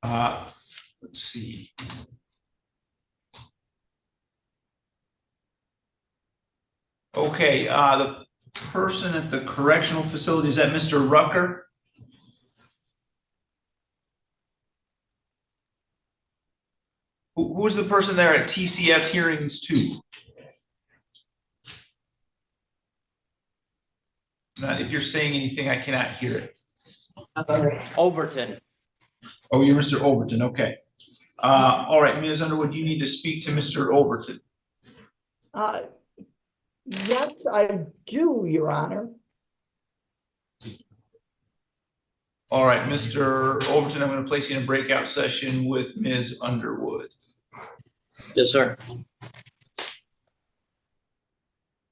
Let's see. Okay, the person at the correctional facility, is that Mr. Rucker? Who's the person there at TCF hearings 2? If you're saying anything, I cannot hear it. Overton. Oh, you're Mr. Overton, okay. All right, Ms. Underwood, you need to speak to Mr. Overton. Yes, I do, Your Honor. All right, Mr. Overton, I'm going to place you in a breakout session with Ms. Underwood. Yes, sir.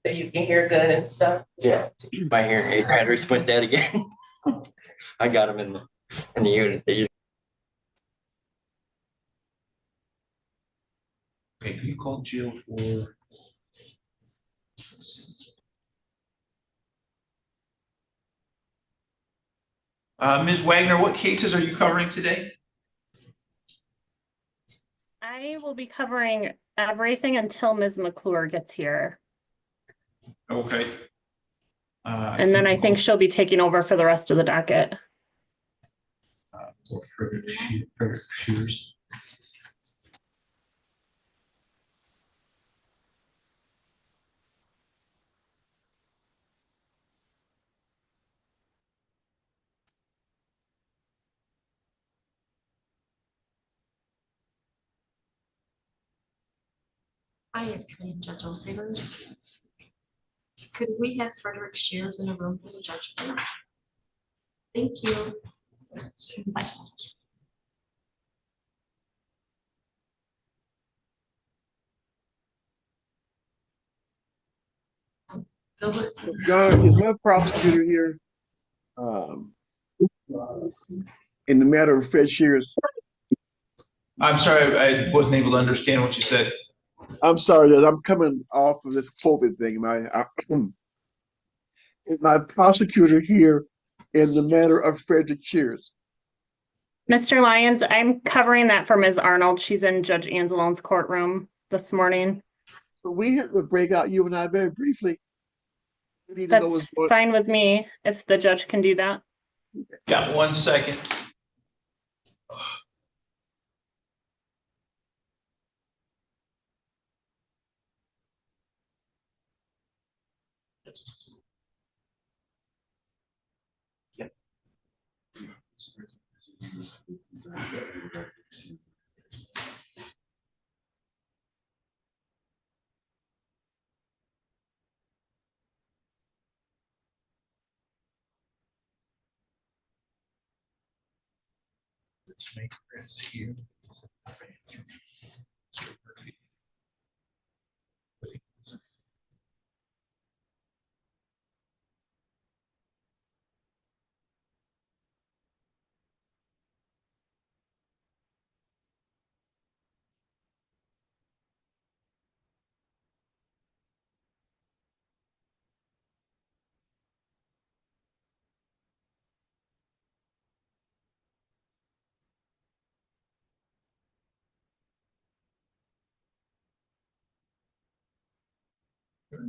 So you can hear good and stuff? Yeah. My hearing aid batteries went dead again. I got them in the unit. Okay, can you call jail for? Ms. Wagner, what cases are you covering today? I will be covering everything until Ms. McClure gets here. Okay. And then I think she'll be taking over for the rest of the docket. Shooters. Hi, it's Judge Olsager. Could we have Frederick Shears in a room for the judge, please? Thank you. Bye. Gilbert says- John, is my prosecutor here in the matter of Fred Shears? I'm sorry, I wasn't able to understand what you said. I'm sorry that I'm coming off of this COVID thing. Is my prosecutor here in the matter of Frederick Shears? Mr. Lyons, I'm covering that for Ms. Arnold. She's in Judge Anzalone's courtroom this morning. So we had to break out, you and I, very briefly. That's fine with me, if the judge can do that. Yeah, 1 second. Let's make this here.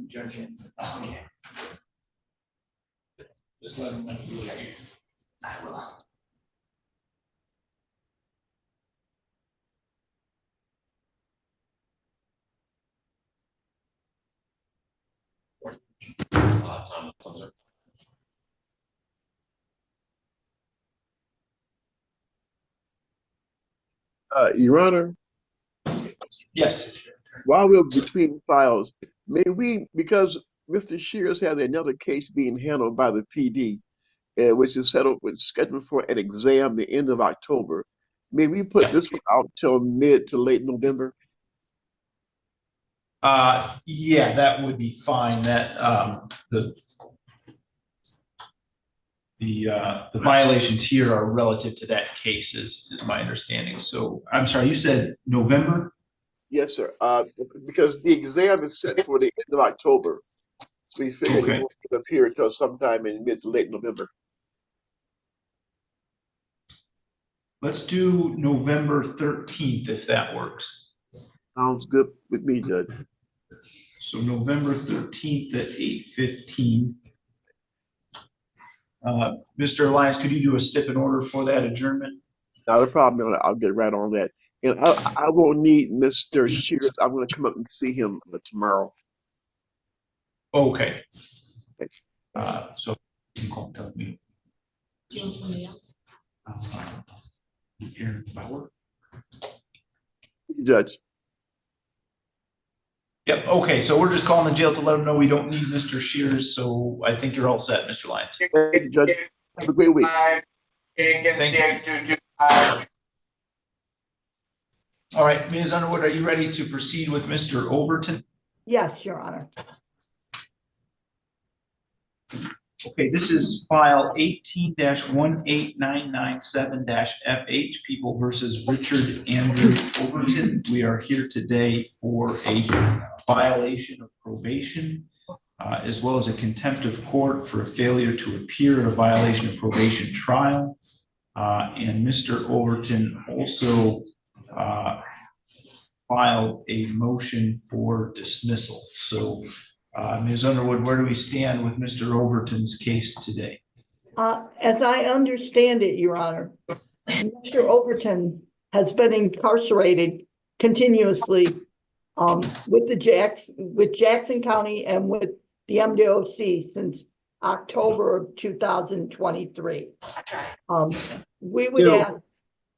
Judge Anzalone. Okay. Just let him know you got it. I will. Your Honor, Yes. while we're between files, may we, because Mr. Shears has another case being handled by the PD, which is scheduled for an exam the end of October. May we put this one out till mid to late November? Yeah, that would be fine. That the violations here are relative to that case is my understanding. So I'm sorry, you said November? Yes, sir. Because the exam is set for the end of October. So we figured it won't appear until sometime in mid to late November. Let's do November 13th, if that works. Sounds good with me, Judge. So November 13th at 8:15. Mr. Lyons, could you do a stip in order for that adjournment? Not a problem. I'll get right on that. And I won't need Mr. Shears. I'm going to come up and see him tomorrow. Okay. Thanks. So you can call, tell me. James, somebody else. Aaron Bauer. Judge. Yep, okay, so we're just calling the jail to let them know we don't need Mr. Shears, so I think you're all set, Mr. Lyons. Thank you, Judge. Have a great week. Thank you. All right, Ms. Underwood, are you ready to proceed with Mr. Overton? Yes, Your Honor. Okay, this is file 18-18997-FH, People versus Richard Andrew Overton. We are here today for a violation of probation, as well as a contempt of court for a failure to appear at a violation of probation trial. And Mr. Overton also filed a motion for dismissal. So Ms. Underwood, where do we stand with Mr. Overton's case today? As I understand it, Your Honor, Mr. Overton has been incarcerated continuously with Jackson County and with the MDOC since October of 2023. We would ask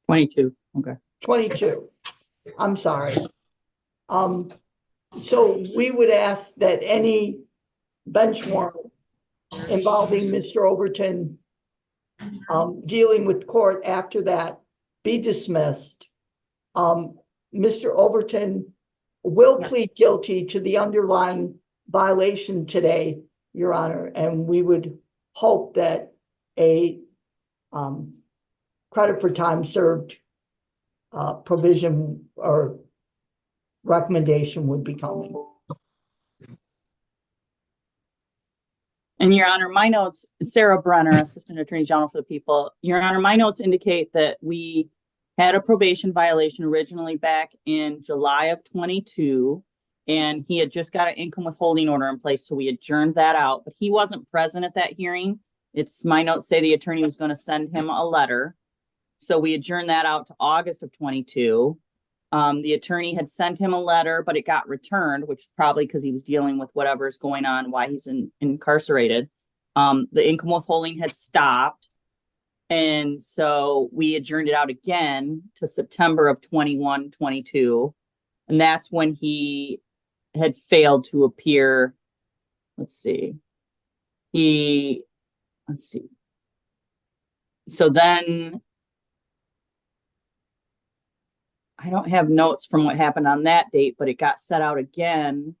22. Okay. 22. I'm sorry. So we would ask that any bench warrant involving Mr. Overton dealing with court after that be dismissed. Mr. Overton will plead guilty to the underlying violation today, Your Honor, and we would hope that a credit for time served provision or recommendation would be coming. And Your Honor, my notes, Sarah Brenner, Assistant Attorney General for the People. Your Honor, my notes indicate that we had a probation violation originally back in July of 22, and he had just got an income withholding order in place, so we adjourned that out, but he wasn't present at that hearing. It's my notes say the attorney was going to send him a letter. So we adjourned that out to August of 22. The attorney had sent him a letter, but it got returned, which is probably because he was dealing with whatever is going on, why he's incarcerated. The income withholding had stopped. And so we adjourned it out again to September of 21-22. And that's when he had failed to appear. Let's see. So then I don't have notes from what happened on that date, but it got set out again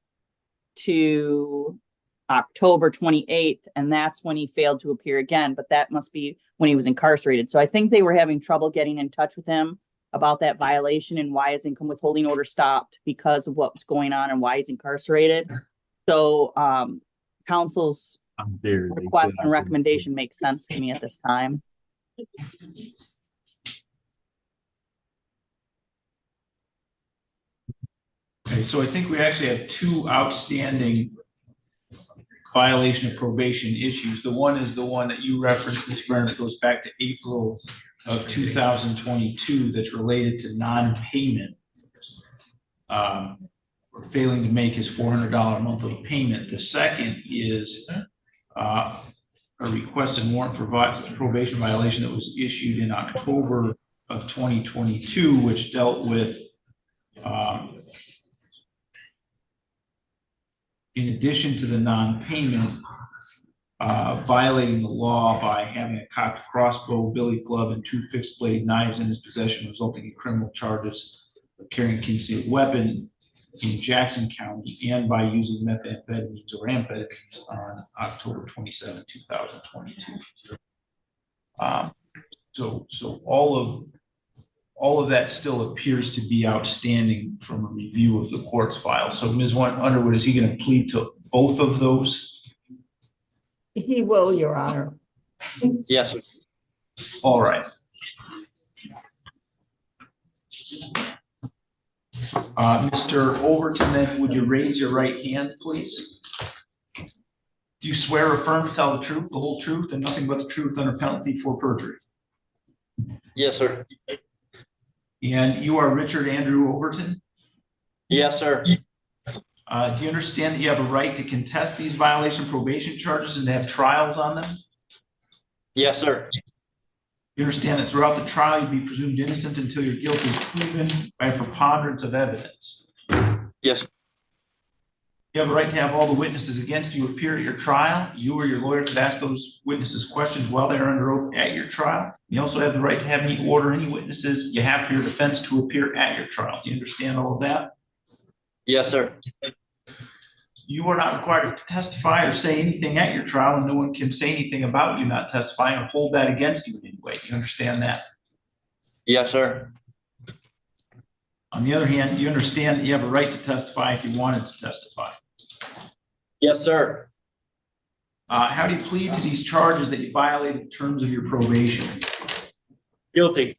to October 28th, and that's when he failed to appear again, but that must be when he was incarcerated. So I think they were having trouble getting in touch with him about that violation and why his income withholding order stopped because of what was going on and why he's incarcerated. So counsel's request and recommendation makes sense to me at this time. Okay, so I think we actually have two outstanding violation of probation issues. The one is the one that you referenced, Ms. Brenner, that goes back to April of 2022 that's related to non-payment. Or failing to make his $400 monthly payment. The second is a requested warrant for probation violation that was issued in October of 2022, which dealt with in addition to the non-payment, violating the law by having a cocked crossbow, billy club, and 2 fixed blade knives in his possession, resulting in criminal charges of carrying a concealed weapon in Jackson County, and by using methamphetamines or amphetamines on October 27, 2022. So all of that still appears to be outstanding from a review of the court's file. So Ms. Underwood, is he going to plead to both of those? He will, Your Honor. Yes. All right. Mr. Overton, then would you raise your right hand, please? Do you swear or affirm to tell the truth, the whole truth, and nothing but the truth under penalty for perjury? Yes, sir. And you are Richard Andrew Overton? Yes, sir. Do you understand that you have a right to contest these violation probation charges and to have trials on them? Yes, sir. You understand that throughout the trial, you'd be presumed innocent until your guilt is proven by a preponderance of evidence. Yes. You have a right to have all the witnesses against you appear at your trial. You or your lawyer could ask those witnesses questions while they're under oath at your trial. You also have the right to have any order any witnesses you have for your defense to appear at your trial. Do you understand all of that? Yes, sir. You are not required to testify or say anything at your trial, and no one can say anything about you not testifying or hold that against you in any way. Do you understand that? Yes, sir. On the other hand, you understand that you have a right to testify if you wanted to testify. Yes, sir. How do you plead to these charges that you violated the terms of your probation? Guilty.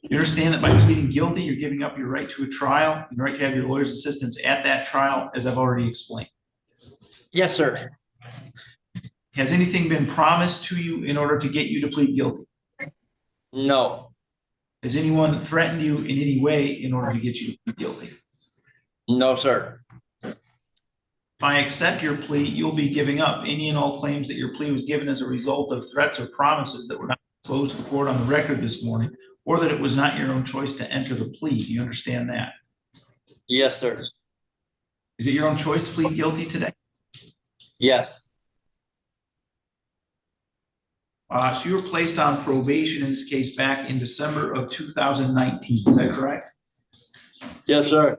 You understand that by pleading guilty, you're giving up your right to a trial and right to have your lawyer's assistance at that trial, as I've already explained. Yes, sir. Has anything been promised to you in order to get you to plead guilty? No. Has anyone threatened you in any way in order to get you to plead guilty? No, sir. If I accept your plea, you'll be giving up any and all claims that your plea was given as a result of threats or promises that were not disclosed to the court on the record this morning, or that it was not your own choice to enter the plea. Do you understand that? Yes, sir. Is it your own choice to plead guilty today? Yes. So you were placed on probation in this case back in December of 2019. Is that correct? Yes, sir.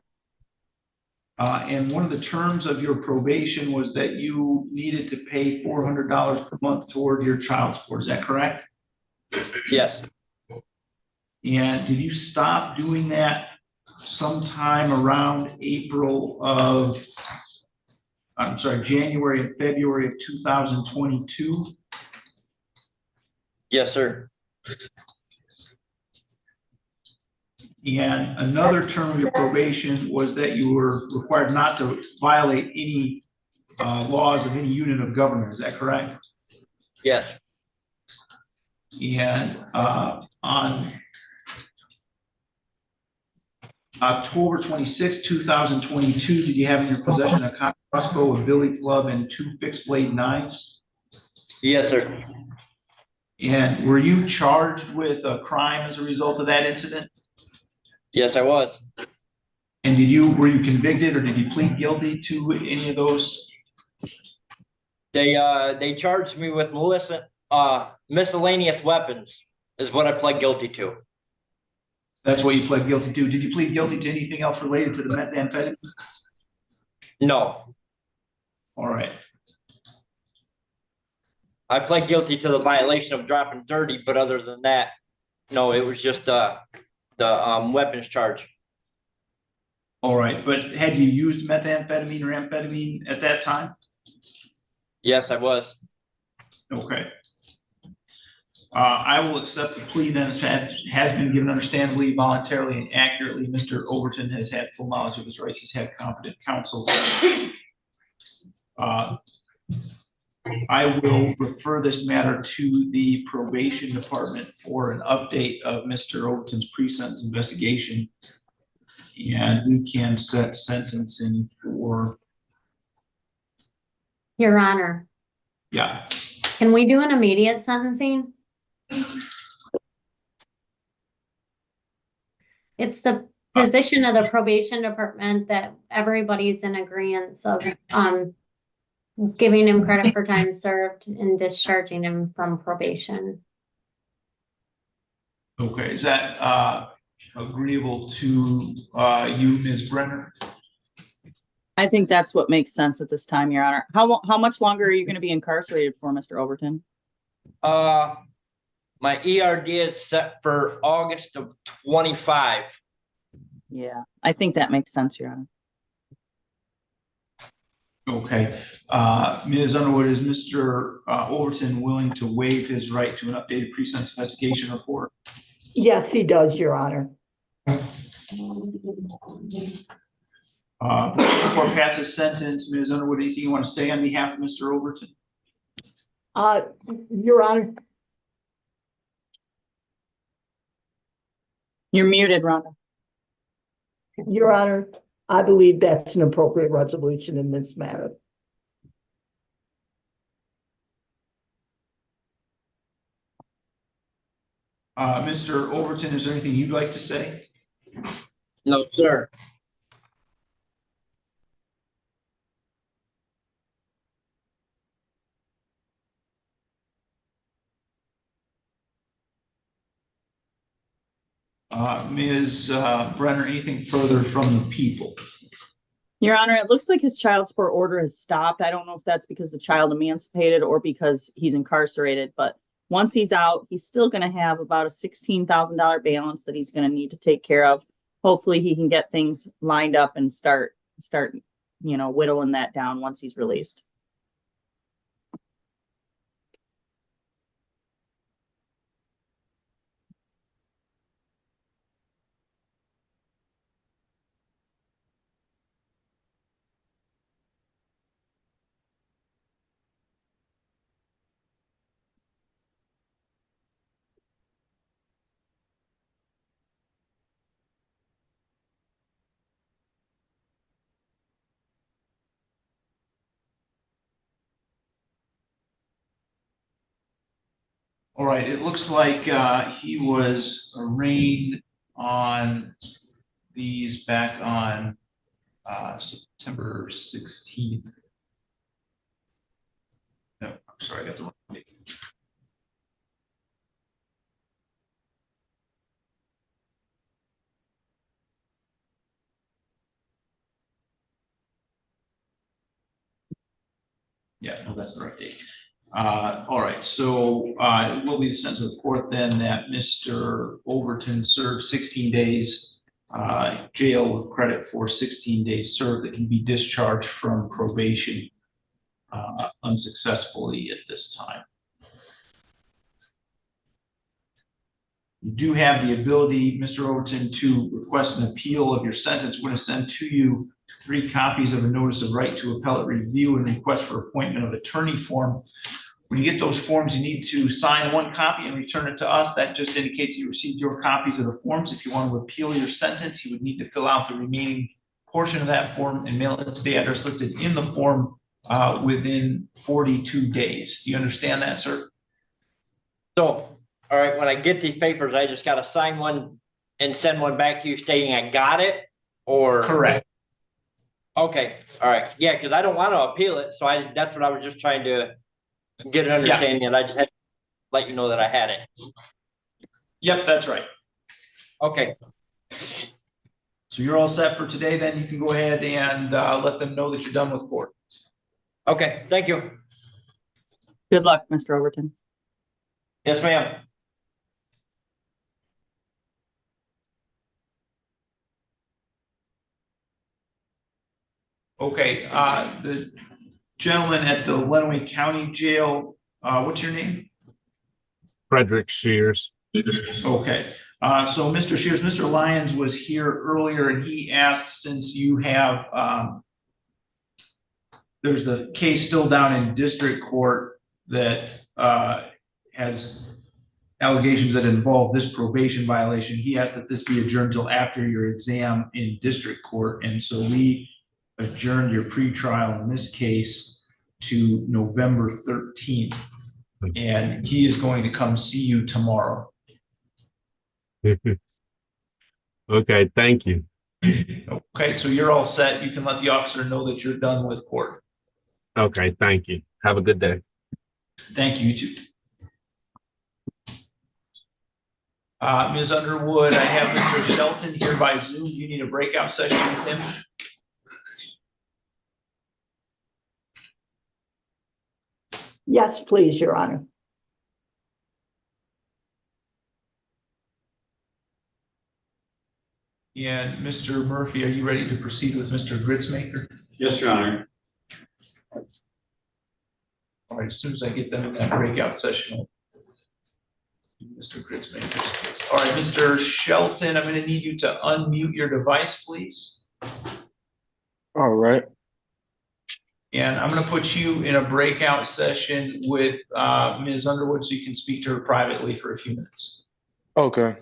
And one of the terms of your probation was that you needed to pay $400 per month toward your child support. Is that correct? Yes. And did you stop doing that sometime around January and February of 2022? Yes, sir. And another term of your probation was that you were required not to violate any laws of any unit of government. Is that correct? Yes. And on October 26, 2022, did you have in your possession a crossbow, a billy club, and 2 fixed blade knives? Yes, sir. And were you charged with a crime as a result of that incident? Yes, I was. And were you convicted or did you plead guilty to any of those? They charged me with miscellaneous weapons is what I pled guilty to. That's what you pled guilty to. Did you plead guilty to anything else related to the methamphetamine? No. All right. I pled guilty to the violation of dropping dirty, but other than that, no, it was just the weapons charge. All right. But had you used methamphetamine or amphetamine at that time? Yes, I was. Okay. I will accept the plea then. Has been given understandably, voluntarily, and accurately. Mr. Overton has had full knowledge of his rights. He's had competent counsel. I will refer this matter to the probation department for an update of Mr. Overton's pre-sentence investigation. And we can set sentencing for, Your Honor, yeah. can we do an immediate sentencing? It's the position of the probation department that everybody's in agreement of giving him credit for time served and discharging him from probation. Okay, is that agreeable to you, Ms. Brenner? I think that's what makes sense at this time, Your Honor. How much longer are you going to be incarcerated for, Mr. Overton? My ERD is set for August of 25. Yeah, I think that makes sense, Your Honor. Okay, Ms. Underwood, is Mr. Overton willing to waive his right to an updated pre-sentence investigation report? Yes, he does, Your Honor. Before passes sentence, Ms. Underwood, anything you want to say on behalf of Mr. Overton? Your Honor, You're muted, Rhonda. Your Honor, I believe that's an appropriate resolution in this matter. Mr. Overton, is there anything you'd like to say? No, sir. Ms. Brenner, anything further from the people? Your Honor, it looks like his child support order has stopped. I don't know if that's because the child emancipated or because he's incarcerated, but once he's out, he's still going to have about a $16,000 balance that he's going to need to take care of. Hopefully he can get things lined up and start, whittling that down once he's released. All right, it looks like he was arraigned on these back on September 16th. No, I'm sorry, I got the wrong date. Yeah, no, that's the right date. All right, so it will be the sense of the court then that Mr. Overton served 16 days jail with credit for 16 days served that can be discharged from probation unsuccessfully at this time. You do have the ability, Mr. Overton, to request an appeal of your sentence. We're going to send to you 3 copies of a notice of right to appellate review and request for appointment of attorney form. When you get those forms, you need to sign 1 copy and return it to us. That just indicates you received your copies of the forms. If you want to appeal your sentence, you would need to fill out the remaining portion of that form and mail it to the address listed in the form within 42 days. Do you understand that, sir? So, all right, when I get these papers, I just got to sign one and send one back to you stating I got it, or? Correct. Okay, all right. Yeah, because I don't want to appeal it. So that's what I was just trying to get an understanding, and I just had to let you know that I had it. Yep, that's right. Okay. So you're all set for today, then you can go ahead and let them know that you're done with court. Okay, thank you. Good luck, Mr. Overton. Yes, ma'am. Okay, the gentleman at the Lenawee County Jail, what's your name? Frederick Shears. Okay, so Mr. Shears, Mr. Lyons was here earlier and he asked, since you have, there's the case still down in district court that has allegations that involve this probation violation. He asked that this be adjourned till after your exam in district court. And so we adjourned your pretrial in this case to November 13th. And he is going to come see you tomorrow. Okay, thank you. Okay, so you're all set. You can let the officer know that you're done with court. Okay, thank you. Have a good day. Thank you, you too. Ms. Underwood, I have Mr. Shelton here by Zoom. You need a breakout session with him? Yes, please, Your Honor. And Mr. Murphy, are you ready to proceed with Mr. Gritzmaker? Yes, Your Honor. All right, as soon as I get them in that breakout session, Mr. Gritzmaker's case. All right, Mr. Shelton, I'm going to need you to unmute your device, please. All right. And I'm going to put you in a breakout session with Ms. Underwood so you can speak to her privately for a few minutes. Okay.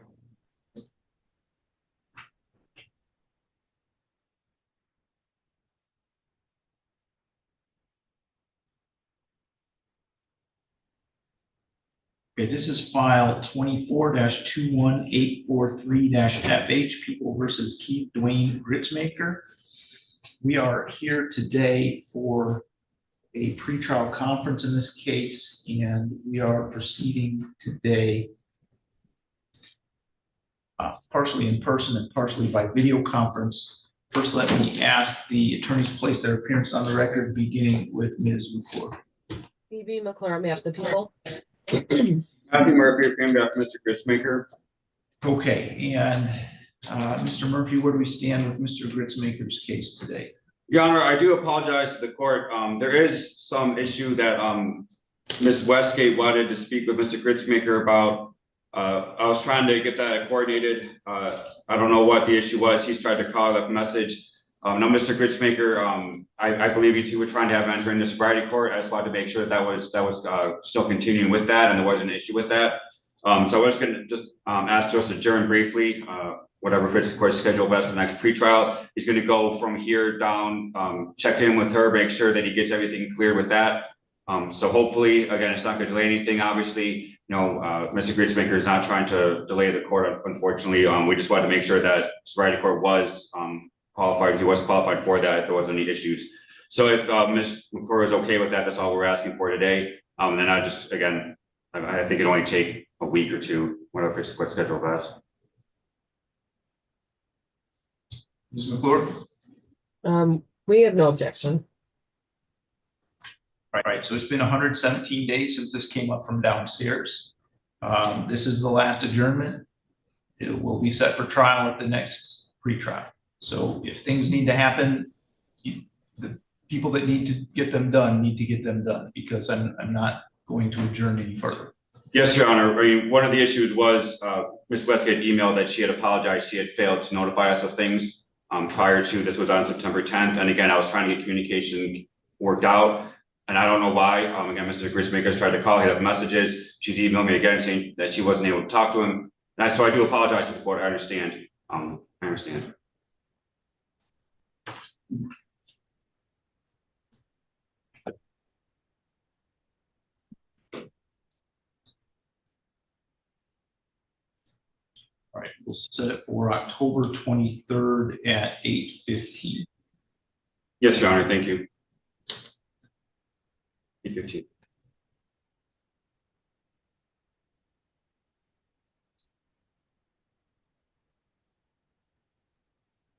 Okay, this is file 24-21843-FH, People versus Keith Dwayne Gritzmaker. We are here today for a pretrial conference in this case, and we are proceeding today partially in person and partially by video conference. First, let me ask the attorneys to place their appearance on the record, beginning with Ms. McClure. BB McClure, on behalf of the people. Matthew Murphy, appearing on behalf of Mr. Gritzmaker. Okay, and Mr. Murphy, where do we stand with Mr. Gritzmaker's case today? Your Honor, I do apologize to the court. There is some issue that Ms. Westgate wanted to speak with Mr. Gritzmaker about. I was trying to get that coordinated. I don't know what the issue was. He's tried to call, left a message. Now, Mr. Gritzmaker, I believe you two were trying to have him enter into sobriety court. I just wanted to make sure that was still continuing with that, and there wasn't an issue with that. So I was going to just ask to us to adjourn briefly, whatever fits the court's schedule best for the next pretrial. He's going to go from here down, check in with her, make sure that he gets everything clear with that. So hopefully, again, it's not going to delay anything. Obviously, Mr. Gritzmaker is not trying to delay the court. Unfortunately, we just wanted to make sure that sobriety court was qualified. He was qualified for that if there wasn't any issues. So if Ms. McClure is okay with that, that's all we're asking for today. And then I just, again, I think it'll only take a week or two, whatever fits the court schedule best. Ms. McClure? We have no objection. Right, so it's been 117 days since this came up from downstairs. This is the last adjournment. It will be set for trial at the next pretrial. So if things need to happen, the people that need to get them done need to get them done, because I'm not going to adjourn any further. Yes, Your Honor. I mean, one of the issues was Ms. Westgate emailed that she had apologized. She had failed to notify us of things prior to, this was on September 10th. And again, I was trying to get communication worked out. And I don't know why. Again, Mr. Gritzmaker's tried to call, he left messages. She's emailed me again saying that she wasn't able to talk to him. And so I do apologize to the court. I understand. I understand. All right, we'll set it for October 23rd at 8:15. Yes, Your Honor. Thank you. 8:15.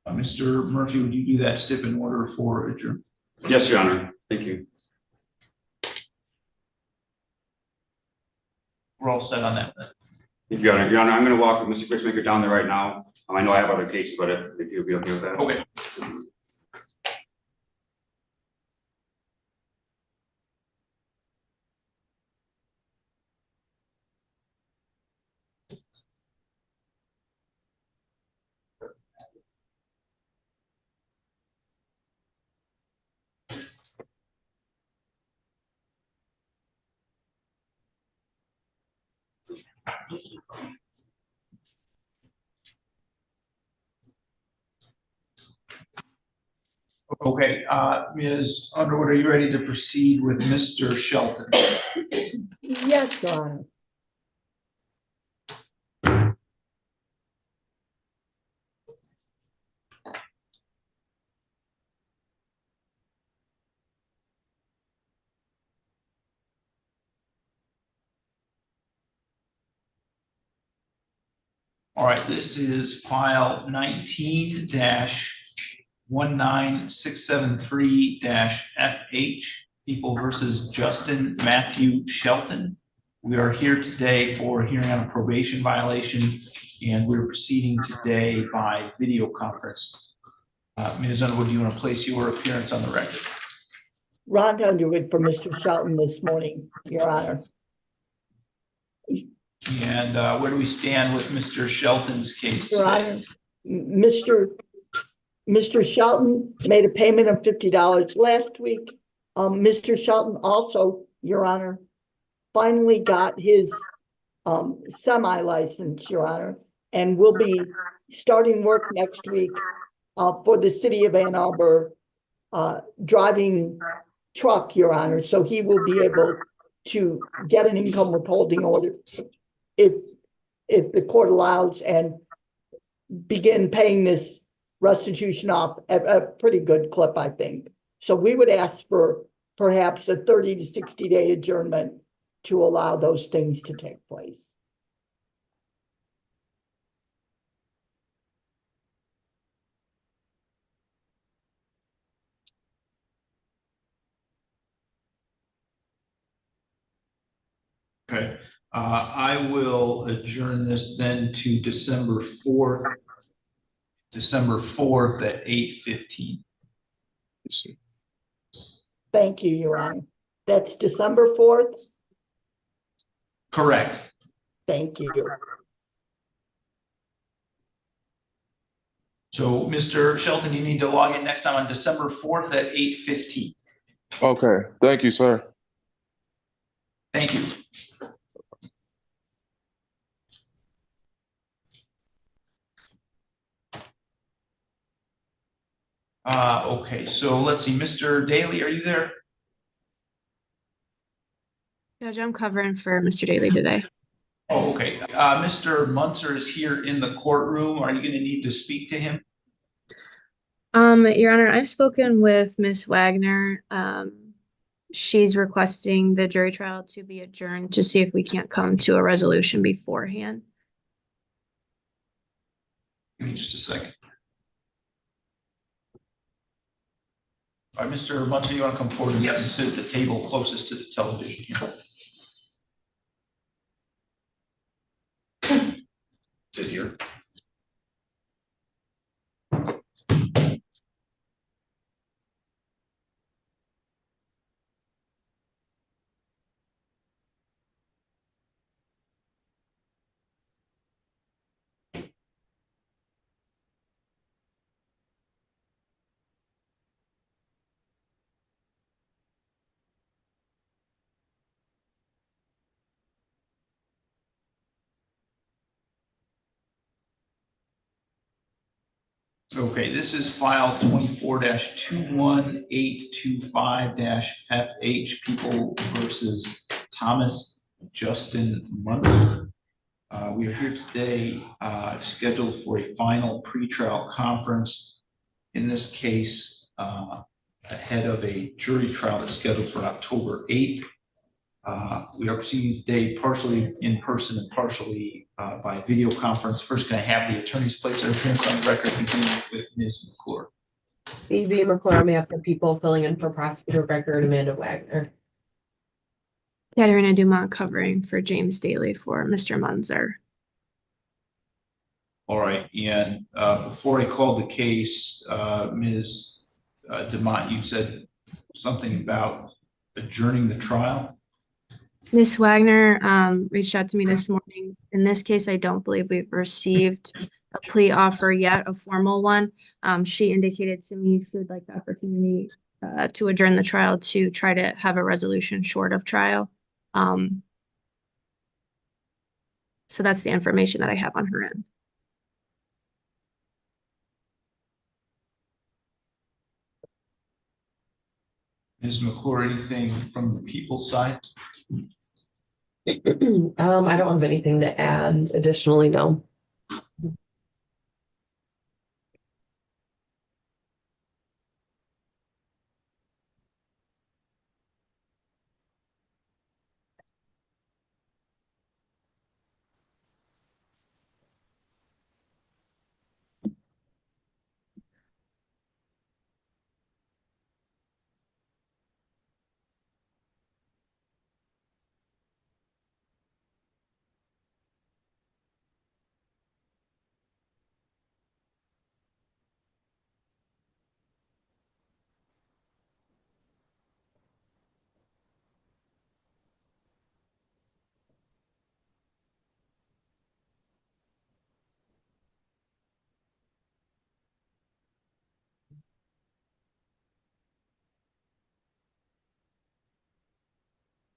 Mr. Murphy, would you do that stip in order for adjournment? Yes, Your Honor. Thank you. We're all set on that. Thank you, Your Honor. Your Honor, I'm going to walk with Mr. Gritzmaker down there right now. I know I have other cases, but if you'll be okay with that. Okay. Okay, Ms. Underwood, are you ready to proceed with Mr. Shelton? Yes, Your Honor. All right, this is file 19-19673-FH, People versus Justin Matthew Shelton. We are here today for a hearing on a probation violation, and we're proceeding today by video conference. Ms. Underwood, do you want to place your appearance on the record? Ron Underwood for Mr. Shelton this morning, Your Honor. And where do we stand with Mr. Shelton's case Your today? Honor, Mr. Shelton made a payment of $50 last week. Mr. Shelton also, Your Honor, finally got his semi-license, Your Honor, and will be starting work next week for the city of Ann Arbor, driving truck, Your Honor. So he will be able to get an income withholding order if the court allows, and begin paying this restitution off at a pretty good clip, I think. So we would ask for perhaps a 30 to 60-day adjournment to allow those things to take place. Okay, I will adjourn this then to December 4th at 8:15. Thank you, Your Honor. That's December 4th. Correct. Thank you. So, Mr. Shelton, you need to log in next time on December 4th at 8:15. Okay. Thank you, sir. Thank you. Okay, so let's see, Mr. Daly, are you there? Judge, I'm covering for Mr. Daly today. Oh, okay. Mr. Munzer is here in the courtroom. Are you going to need to speak to him? Your Honor, I've spoken with Miss Wagner. She's requesting the jury trial to be adjourned to see if we can't come to a resolution beforehand. Give me just a second. All right, Mr. Munzer, you want to come forward and sit at the table closest to the television here? Sit here. Okay, this is file 24-21825-FH, People versus Thomas Justin Munzer. We are here today scheduled for a final pretrial conference. In this case, ahead of a jury trial that's scheduled for October 8th. We are proceeding today partially in person and partially by video conference. First, going to have the attorneys place their appearance on the record, beginning with Ms. McClure. B.B. McClure, on behalf of the people, filling in for prosecutor of record Amanda Wagner. Katerina Dumont covering for James Daly for Mr. Munzer. All right, and before I called the case, Ms. Dumont, you said something about adjourning the trial. Miss Wagner reached out to me this morning. In this case, I don't believe we've received a plea offer yet, a formal one. She indicated to me she would like the opportunity to adjourn the trial to try to have a resolution short of trial. So that's the information that I have on her end. Ms. McClure, anything from the people's side? I don't have anything to add additionally, no.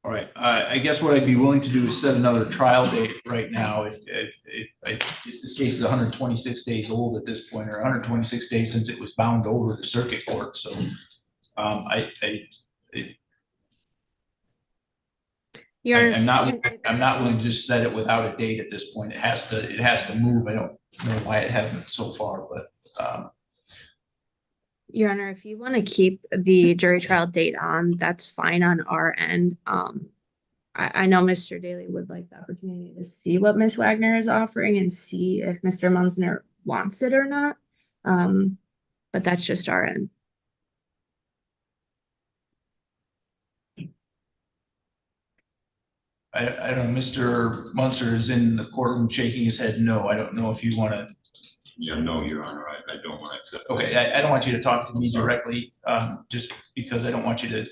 All right, I guess what I'd be willing to do is set another trial date right now. If this case is 126 days old at this point, or 126 days since it was bound over to circuit court, so I'm not willing to just set it without a date at this point. It has to move. I don't know why it hasn't so far, but Your Honor, if you want to keep the jury trial date on, that's fine on our end. I know Mr. Daly would like the opportunity to see what Ms. Wagner is offering and see if Mr. Munsner wants it or not. But that's just our end. I don't know, Mr. Munster is in the courtroom shaking his head no. I don't know if you want to. Yeah, no, Your Honor, I don't want to accept. Okay, I don't want you to talk to me directly, just because I don't want you to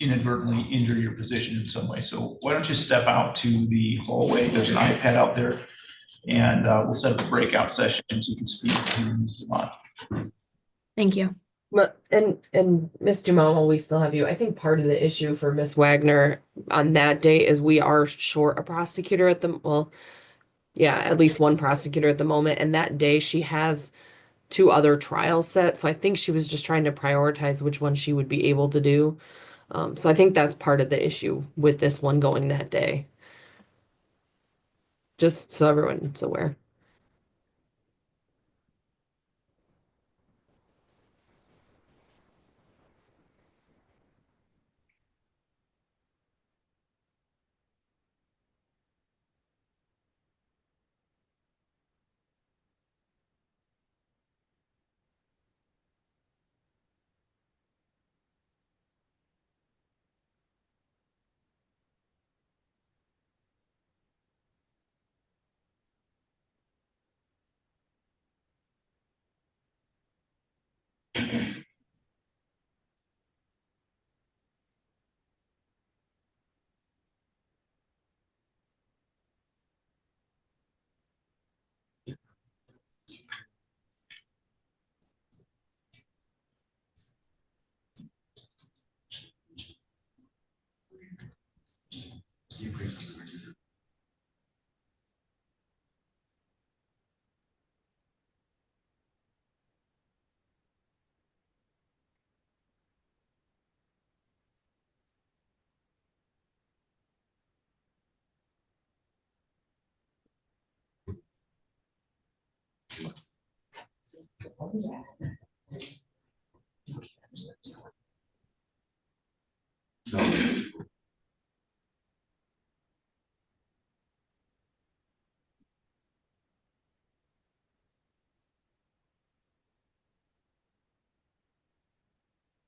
inadvertently injure your position in some way. So why don't you step out to the hallway? There's an iPad out there, and we'll set up a breakout session so you can speak to Mr. Mont. Thank you. But and Ms. Dumomo, we still have you. I think part of the issue for Miss Wagner on that day is we are short a prosecutor at the at least one prosecutor at the moment. And that day she has 2 other trials set. So I think she was just trying to prioritize which one she would be able to do. So I think that's part of the issue with this one going that day. Just so everyone's aware.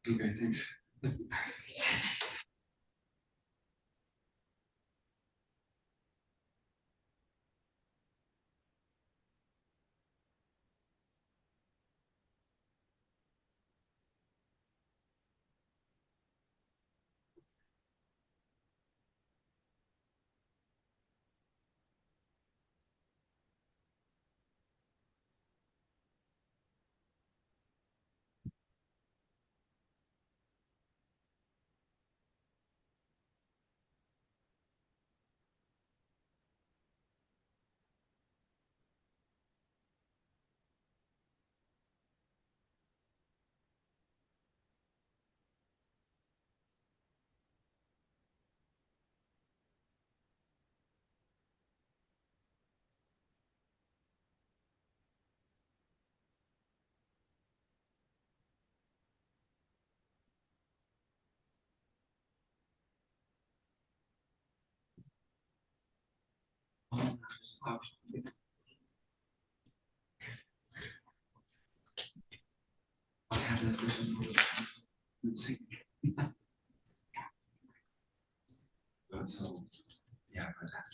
Okay, thanks. So, yeah, for that.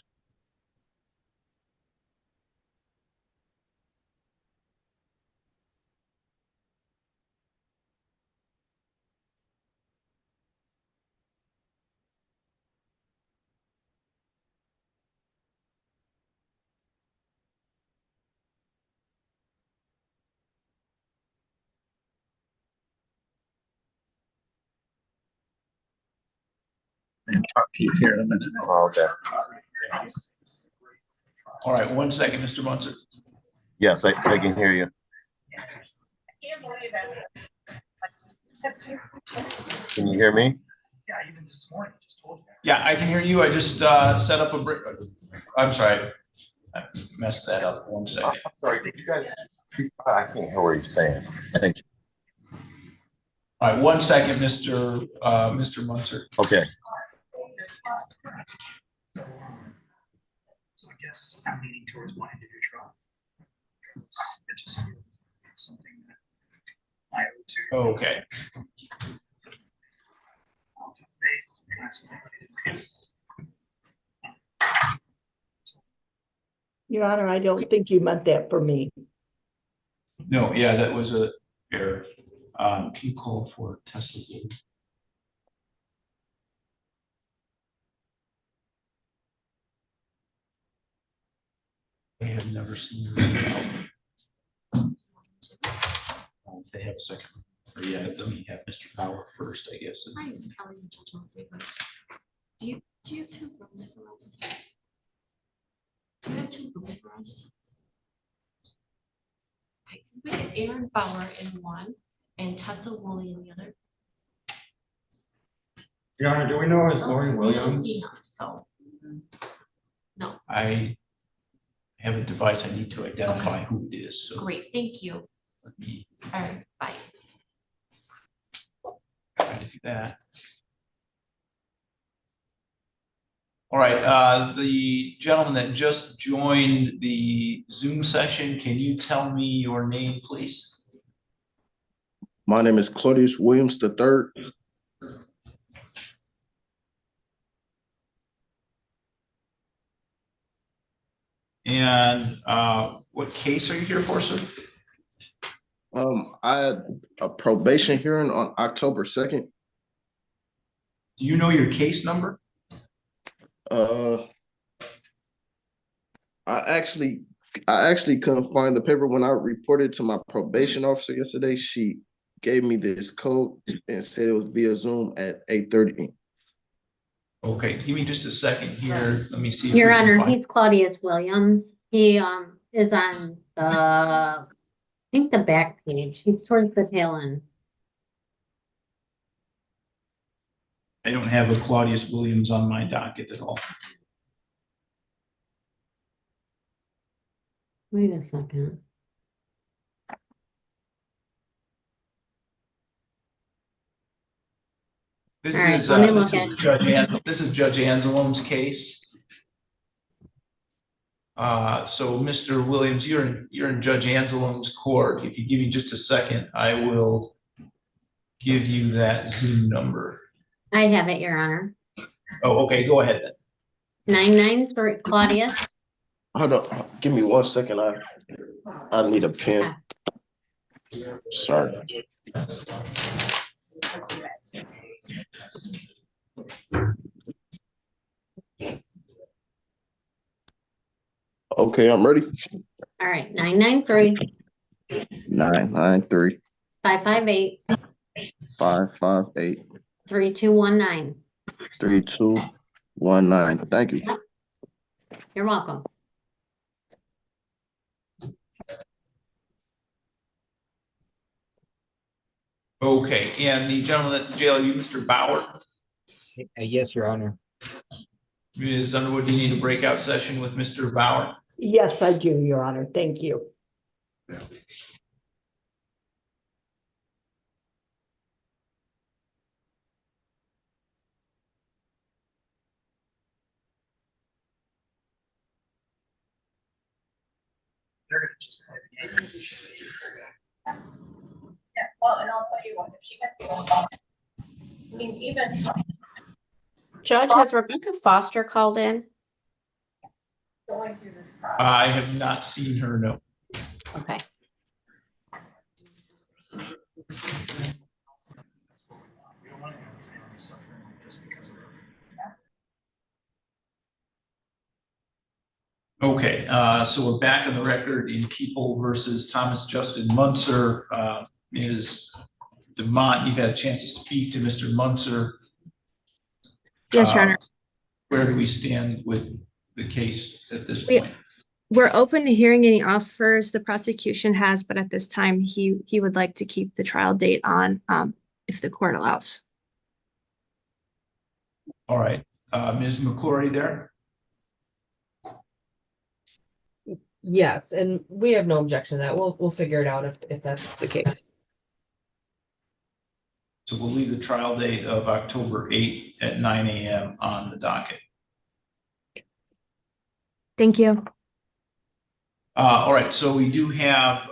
He's here in a minute. Okay. All right, 1 second, Mr. Munzer. Yes, I can hear you. Can you hear me? Yeah, even this morning, just told you. Yeah, I can hear you. I just set up I'm sorry. I messed that up. 1 second. Sorry, did you guys? I can't hear what you're saying. Thank you. All right, 1 second, Mr. Munzer. Okay. So I guess I'm leaning towards one individual. It just feels something that I owe to. Okay. Your Honor, I don't think you meant that for me. No, yeah, that was a error. Can you call for testimony? I have never seen this. If they have a second, or yeah, let me have Mr. Bauer first, I guess. Hi, Kelly, Judge Olsevers. Do you have 2 rooms for us? Do you have 2 rooms for us? Okay, we get Aaron Bauer in one and Tessa Woolley in the other. Your Honor, do we know is Lori Williams? So, no. I have a device I need to identify who it is. So Great, thank you. let me All right, bye. try to do that. All right, the gentleman that just joined the Zoom session, can you tell me your name, please? My name is Claudius Williams III. And what case are you here for, sir? I had a probation hearing on October 2nd. Do you know your case number? I actually couldn't find the paper. When I reported to my probation officer yesterday, she gave me this code and said it was via Zoom at 8:30. Okay, give me just a second here. Let me see. if Your we can Honor, find- he's Claudius Williams. He is on the, I think the back page. He's towards the tail end. I don't have a Claudius Williams on my docket at all. Wait a second. This All right, is let me this look is at- Judge Anzalone's case. So Mr. Williams, you're in Judge Anzalone's court. If you give me just a second, I will give you that Zoom number. I have it, Your Honor. Oh, okay, go ahead then. 993, Claudius. Hold on, give me 1 second. I need a pen. Sorry. Okay, I'm ready. All right, 993 993 558 558 3219. 3219. Thank you. Yep. You're welcome. Okay, and the gentleman at the jail, are you Mr. Bauer? Yes, Your Honor. Ms. Underwood, do you need a breakout session with Mr. Bauer? Yes, I do, Your Honor. Thank you. They're gonna just. Yeah, well, and I'll tell you what, if she gets you, I mean, even. Judge, has Rebecca Foster called in? Going through this I have not seen her, no. Okay. Okay, so we're back on the record in People versus Thomas Justin Munzer. Ms. DeMont, you've had a chance to speak to Mr. Munzer. Yes, Your Honor. Where do we stand with the case at this We- point? We're open to hearing any offers the prosecution has, but at this time, he would like to keep the trial date on, if the court allows. All right, Ms. McClory there? Yes, and we have no objection to that. We'll figure it out if that's the case. So we'll leave the trial date of October 8th at 9 a.m. on the docket. Thank you. All right, so we do have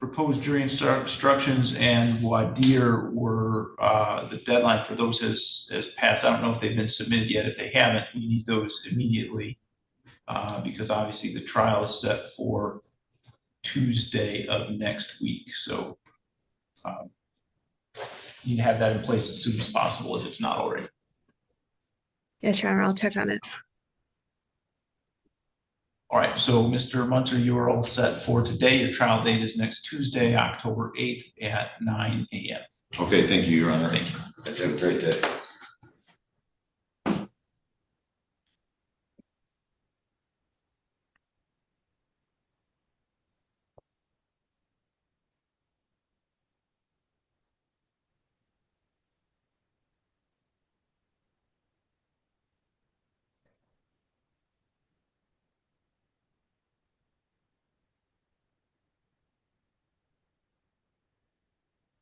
proposed jury instructions and voir dire were the deadline for those has passed. I don't know if they've been submitted yet. If they haven't, we need those immediately because obviously the trial is set for Tuesday of next week. So you need to have that in place as soon as possible if it's not already. Yes, Your Honor, I'll check on it. All right, so Mr. Munter, you are all set for today. Your trial date is next Tuesday, October 8th at 9 a.m. Okay, thank you, Your Honor. Thank you. Have a great day.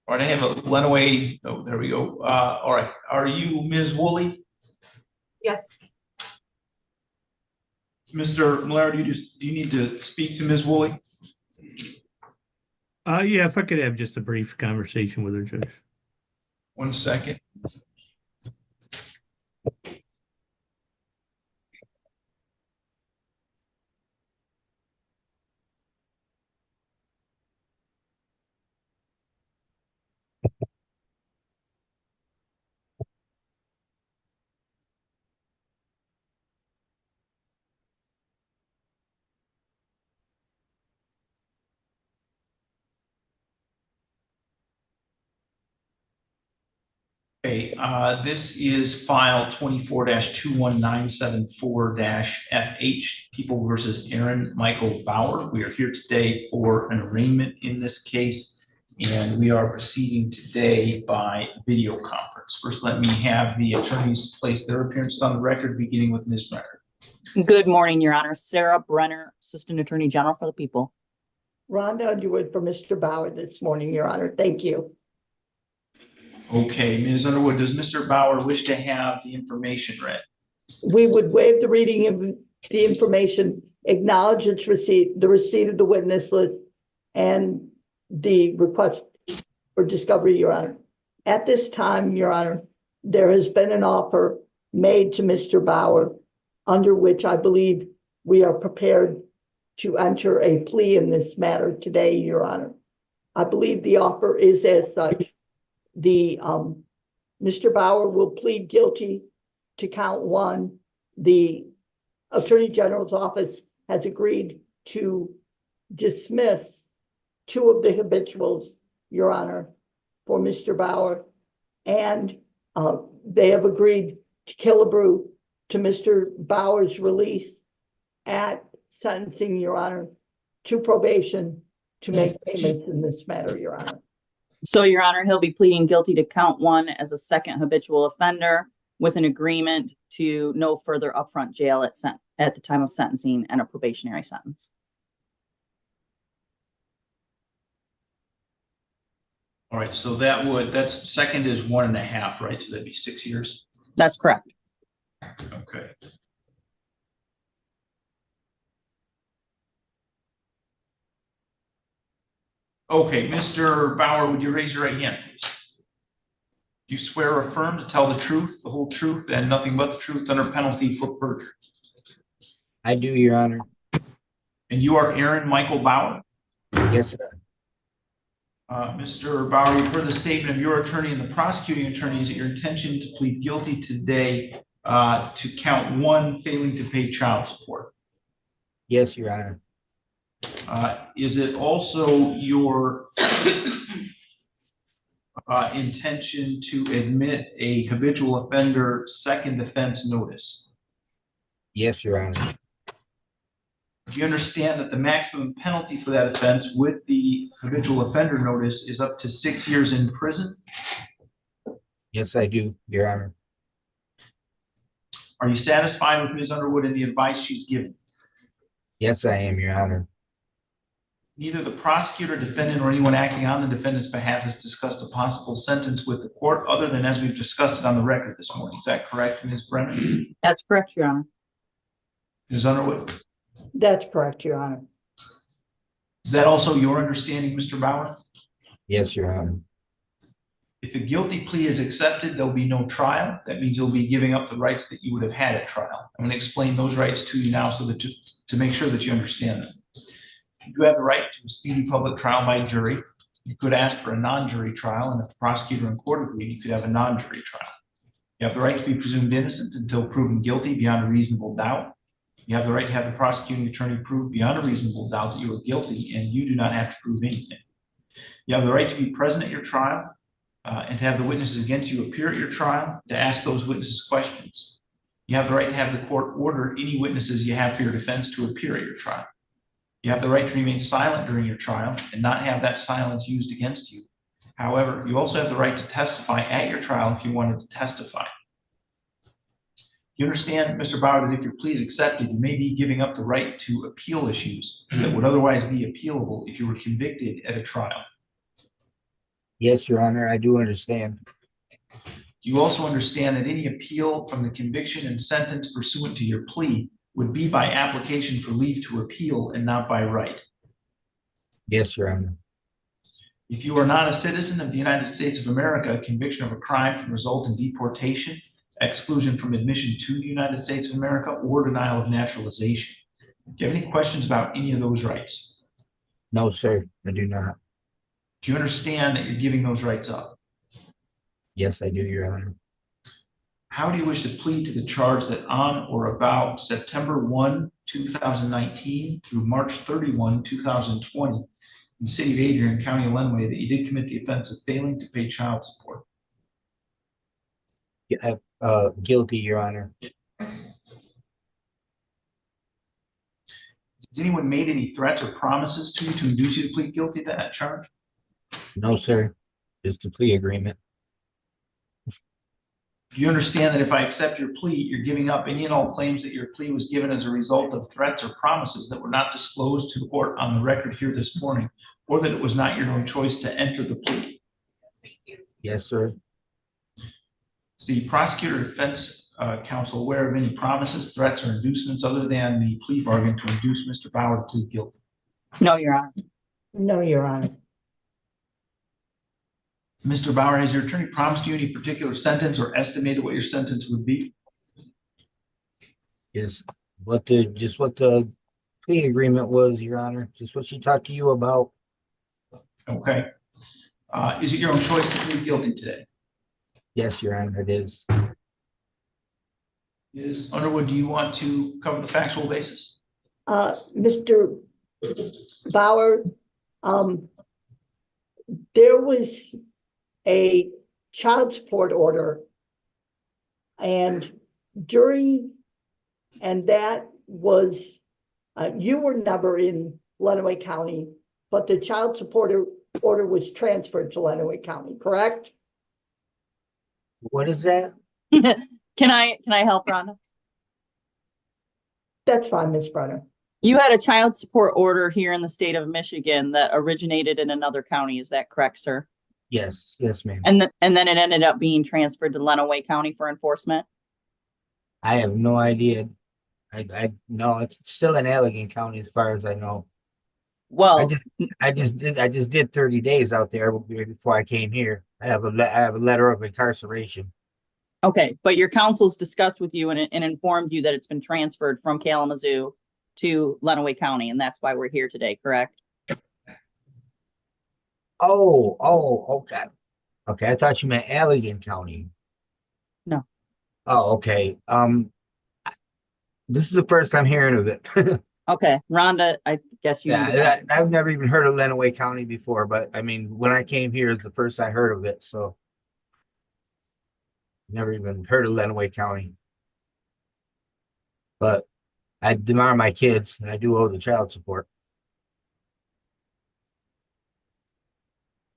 All right, I have a Lenaway. Oh, there we go. All right, are you Ms. Woolley? Yes. Mr. Miller, do you need to speak to Ms. Woolley? Yeah, if I could have just a brief conversation with her, Judge. 1 second. Okay, this is file 24-21974-FH, People versus Aaron Michael Bauer. We are here today for an arraignment in this case, and we are proceeding today by video conference. First, let me have the attorneys place their appearances on the record, beginning with Ms. Brenner. Good morning, Your Honor. Sarah Brenner, Assistant Attorney General for the People. Rhonda Underwood for Mr. Bauer this morning, Your Honor. Thank you. Okay, Ms. Underwood, does Mr. Bauer wish to have the information read? We would waive the reading of the information, acknowledge its receipt, the receipt of the witness list, and the request for discovery, Your Honor. At this time, Your Honor, there has been an offer made to Mr. Bauer, under which I believe we are prepared to enter a plea in this matter today, Your Honor. I believe the offer is as such. Mr. Bauer will plead guilty to count 1. The Attorney General's office has agreed to dismiss 2 of the habituals, Your Honor, for Mr. Bauer, and they have agreed to Killebrew to Mr. Bauer's release at sentencing, Your Honor, to probation to make payments in this matter, Your Honor. So, Your Honor, he'll be pleading guilty to count 1 as a second habitual offender with an agreement to no further upfront jail at the time of sentencing and a probationary sentence. All right, so that's second is 1.5, right? So that'd be 6 years? That's correct. Okay. Okay, Mr. Bauer, would you raise your right hand, please? Do you swear or affirm to tell the truth, the whole truth, and nothing but the truth under penalty for perjury? I do, Your Honor. And you are Aaron Michael Bauer? Yes, sir. Mr. Bauer, you've heard the statement of your attorney and the prosecuting attorney. Is it your intention to plead guilty today to count 1, failing to pay child support? Yes, Your Honor. Is it also your intention to admit a habitual offender second offense notice? Yes, Your Honor. Do you understand that the maximum penalty for that offense with the habitual offender notice is up to 6 years in prison? Yes, I do, Your Honor. Are you satisfied with Ms. Underwood and the advice she's given? Yes, I am, Your Honor. Neither the prosecutor, defendant, or anyone acting on the defendant's behalf has discussed a possible sentence with the court other than as we've discussed it on the record this morning. Is that correct, Ms. Brennan? That's correct, Your Honor. Ms. Underwood? That's correct, Your Honor. Is that also your understanding, Mr. Bauer? Yes, Your Honor. If a guilty plea is accepted, there'll be no trial. That means you'll be giving up the rights that you would have had at trial. I'm going to explain those rights to you now so that to make sure that you understand them. You have the right to a speedy public trial by jury. You could ask for a non-jury trial, and if the prosecutor and court agree, you could have a non-jury trial. You have the right to be presumed innocent until proven guilty beyond a reasonable doubt. You have the right to have the prosecuting attorney prove beyond a reasonable doubt that you are guilty, and you do not have to prove anything. You have the right to be present at your trial and to have the witnesses against you appear at your trial, to ask those witnesses questions. You have the right to have the court order any witnesses you have for your defense to appear at your trial. You have the right to remain silent during your trial and not have that silence used against you. However, you also have the right to testify at your trial if you wanted to testify. You understand, Mr. Bauer, that if your plea is accepted, you may be giving up the right to appeal issues that would otherwise be appealable if you were convicted at a trial. Yes, Your Honor, I do understand. You also understand that any appeal from the conviction and sentence pursuant to your plea would be by application for leave to appeal and not by right. Yes, Your Honor. If you are not a citizen of the United States of America, conviction of a crime can result in deportation, exclusion from admission to the United States of America, or denial of naturalization. Do you have any questions about any of those rights? No, sir, I do not. Do you understand that you're giving those rights up? Yes, I do, Your Honor. How do you wish to plead to the charge that on or about September 1, 2019 through March 31, 2020, in the city of Adrian, County of Lenawee, that you did commit the offense of failing to pay child support? Yeah, guilty, Your Honor. Has anyone made any threats or promises to you to induce you to plead guilty to that charge? No, sir. Just a plea agreement. Do you understand that if I accept your plea, you're giving up any and all claims that your plea was given as a result of threats or promises that were not disclosed to the court on the record here this morning, or that it was not your own choice to enter the plea? Yes, sir. Is the prosecutor defense counsel aware of any promises, threats, or inducements other than the plea bargain to induce Mr. Bauer to plead guilty? No, Your Honor. No, Your Honor. Mr. Bauer, has your attorney promised you any particular sentence or estimated what your sentence would be? Yes, just what the plea agreement was, Your Honor. Just what she talked to you about. Okay. Is it your own choice to plead guilty today? Yes, Your Honor, it is. Ms. Underwood, do you want to cover the factual basis? Mr. Bauer, there was a child support order, and that was, you were never in Lenawee County, but the child support order was transferred to Lenawee County, correct? What is that? Can I help, Rhonda? That's fine, Ms. Brenner. You had a child support order here in the state of Michigan that originated in another county. Is that correct, sir? Yes, ma'am. And then it ended up being transferred to Lenawee County for enforcement? I have no idea. I know it's still in Allegan County as far as I know. Well, I just did 30 days out there before I came here. I have a letter of incarceration. okay, but your counsel's discussed with you and informed you that it's been transferred from Kalamazoo to Lenawee County, and that's why we're here today, correct? Okay. Okay, I thought you meant Allegan County. No. Oh, okay. This is the first I'm hearing of it. Okay, Rhonda, I guess you. need to Yeah, I've never even heard of Lenawee County before, but I mean, when I came here, it's the first I heard of it, so. Never even heard of Lenawee County. But I admire my kids and I do owe the child support.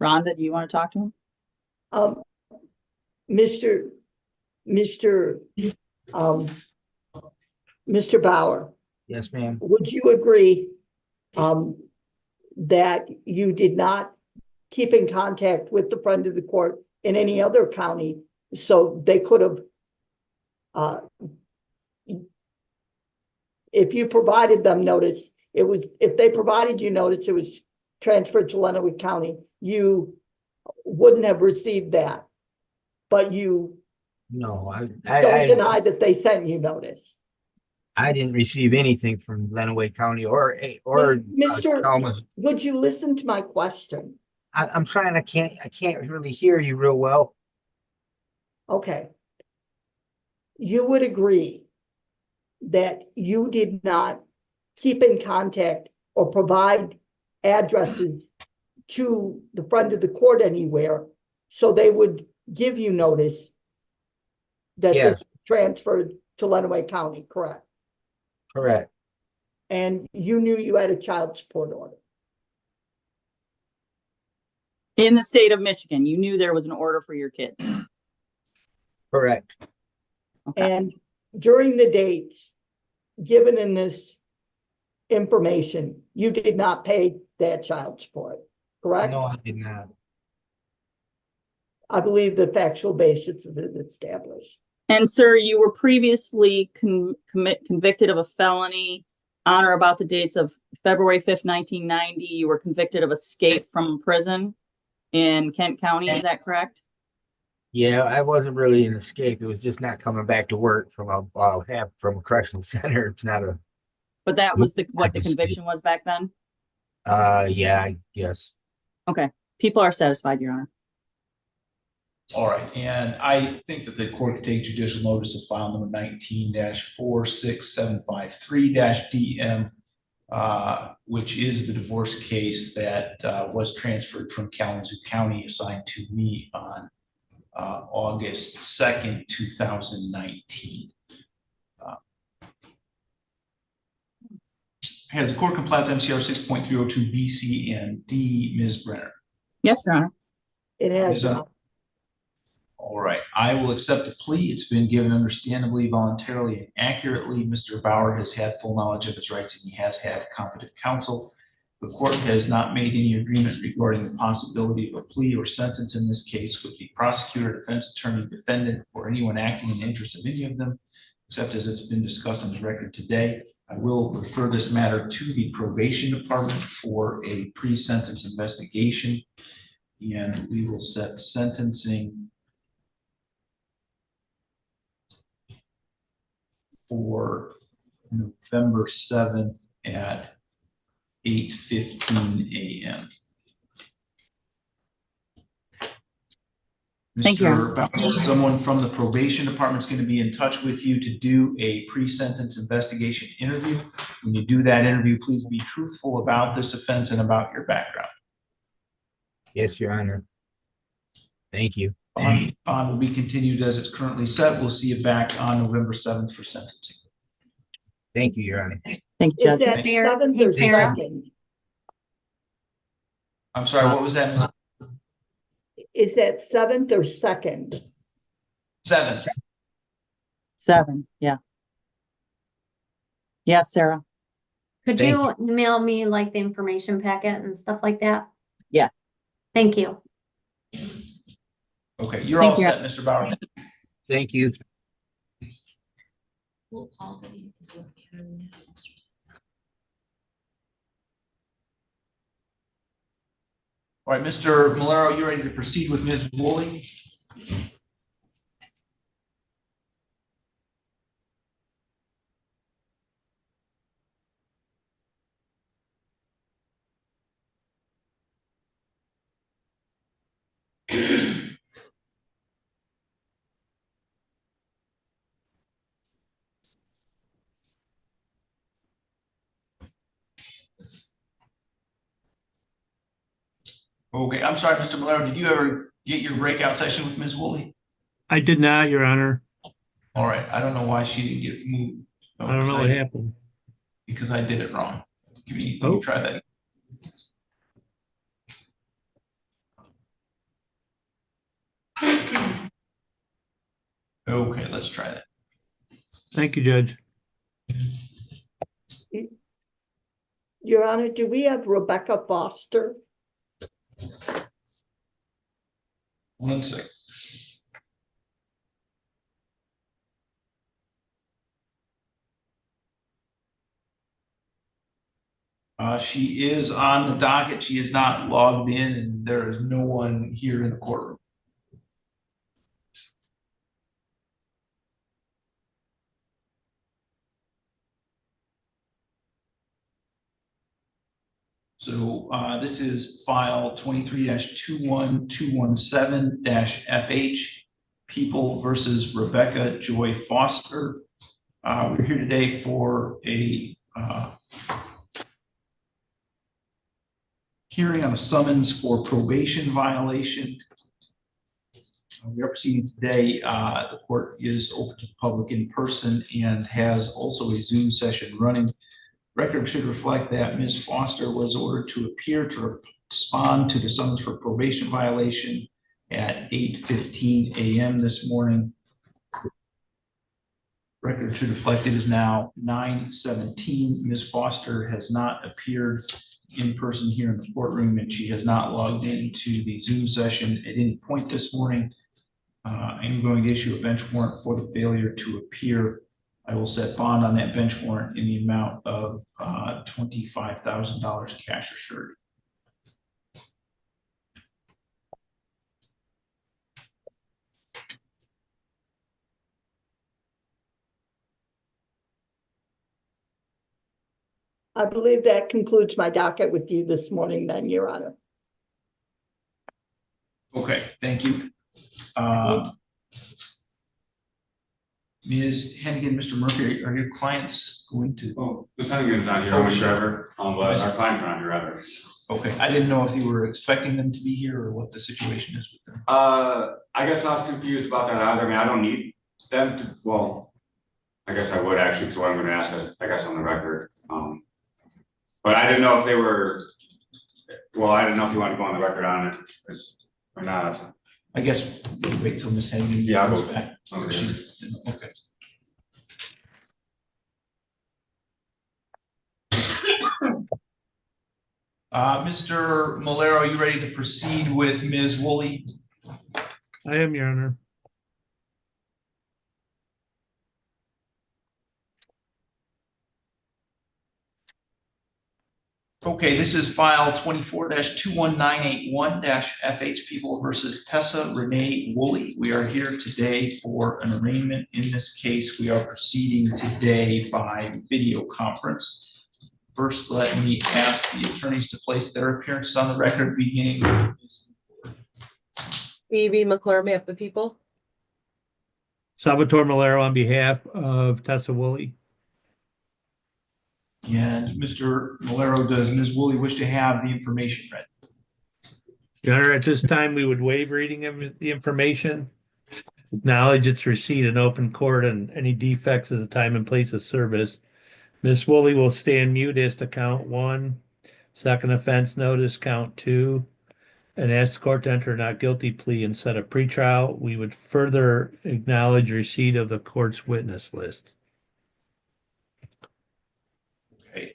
Rhonda, do you want to talk to him? Mr. Mr. Mr. Bauer, Yes, ma'am. would you agree that you did not keep in contact with the friend of the court in any other county so they could have if you provided them notice, if they provided you notice it was transferred to Lenawee County, you wouldn't have received that. But you No, don't deny that they sent you notice. I didn't receive anything from Lenawee County or Mr. Kalamazoo. Would you listen to my question? I'm trying. I can't really hear you real well. Okay. You would agree that you did not keep in contact or provide addresses to the front of the court anywhere, so they would give you notice that Yes. this transferred to Lenawee County, correct? Correct. And you knew you had a child support order. In the state of Michigan, you knew there was an order for your kids. Correct. Okay. And during the dates given in this information, you did not pay that child support, correct? No, I did not. I believe the factual basis is established. And sir, you were previously convicted of a felony on or about the dates of February 5th, 1990. You were convicted of escape from prison in Kent County. Is that correct? Yeah, I wasn't really an escape. It was just not coming back to work from a correctional center. It's not a. But that was what the conviction was back then? Yeah, I guess. Okay. People are satisfied, Your Honor. All right, and I think that the court could take judicial notice of file number 19-46753-DM, which is the divorce case that was transferred from Kalamazoo County, assigned to me on August 2nd, 2019. Has the court complied with MCR 6.302 B, C, and D, Ms. Brenner? Yes, Your Honor. It has. All right, I will accept a plea. It's been given understandably, voluntarily, and accurately. Mr. Bauer has had full knowledge of his rights and he has had competent counsel. The court has not made any agreement regarding the possibility of a plea or sentence in this case with the prosecutor, defense attorney, defendant, or anyone acting in the interest of any of them, except as it's been discussed on the record today. I will refer this matter to the probation department for a pre-sentence investigation, and we will set sentencing for November 7th at 8:15 a.m. Thank you. Mr. Bauer, someone from the probation department is going to be in touch with you to do a pre-sentence investigation interview. When you do that interview, please be truthful about this offense and about your background. Yes, Your Honor. Thank you. Bond will be continued as it's currently set. We'll see you back on November 7th for sentencing. Thank you, Your Honor. Thank you, Judge. Is that Sarah- 7th hey, or Sarah. 2nd? I'm sorry, what was that? Is that 7th or 2nd? 7th. 7, yeah. Yes, Sarah. Could Thank you email me like the information packet and stuff like that? Yeah. Thank you. Okay, you're all Thank you. set, Mr. Bauer. Thank you. We'll call them. All right, Mr. Malero, you're ready to proceed with Ms. Woolley? Okay, I'm sorry, Mr. Malero, did you ever get your breakout session with Ms. Woolley? I did not, Your Honor. All right, I don't know why she didn't get moved. Oh, I don't know what happened. because I did it wrong. Let me Oh. try that. Okay, let's try that. Thank you, Judge. Your Honor, do we have Rebecca Foster? One second. She is on the docket. She is not logged in, and there is no one here in the courtroom. So this is file 23-21217-FH, People versus Rebecca Joy Foster. We're here today for a hearing on a summons for probation violation. We are proceeding today. The court is open to the public in person and has also a Zoom session running. Record should reflect that Ms. Foster was ordered to appear to respond to the summons for probation violation at 8:15 a.m. this morning. Record should reflect it is now 9:17. Ms. Foster has not appeared in person here in the courtroom, and she has not logged into the Zoom session at any point this morning. I'm going to issue a bench warrant for the failure to appear. I will set bond on that bench warrant in the amount of $25,000 cash or surety. I believe that concludes my docket with you this morning, then, Your Honor. Okay, thank you. Ms. Hennigan, Mr. Murphy, are your clients going to? Oh, Ms. Hennigan's not here, I'm Trevor, but our clients are not here either. Okay, I didn't know if you were expecting them to be here or what the situation is with them. I guess I was confused about that either. I mean, I don't need them to, well, I guess I would actually, so I'm gonna ask it, I guess, on the record. But I didn't know if they were, well, I didn't know if you wanted to go on the record on it or not. I guess we'll wait till Ms. Hennigan goes back. Okay. Okay. Mr. Malero, are you ready to proceed with Ms. Woolley? I am, Your Honor. Okay, this is file 24-21981-FH People versus Tessa Renee Woolley. We are here today for an arraignment. In this case, we are proceeding today by video conference. First, let me ask the attorneys to place their appearances on the record, beginning with Ms. Phoebe McClure, map the people. Salvatore Malero on behalf of Tessa Woolley. And Mr. Malero, does Ms. Woolley wish to have the information read? Your Honor, at this time, we would waive reading of the information, acknowledge its receipt in open court and any defects at the time and place of service. Ms. Woolley will stand mute as to count 1, second offense notice count 2, and ask the court to enter a not guilty plea and set a pretrial. We would further acknowledge receipt of the court's witness list. Okay,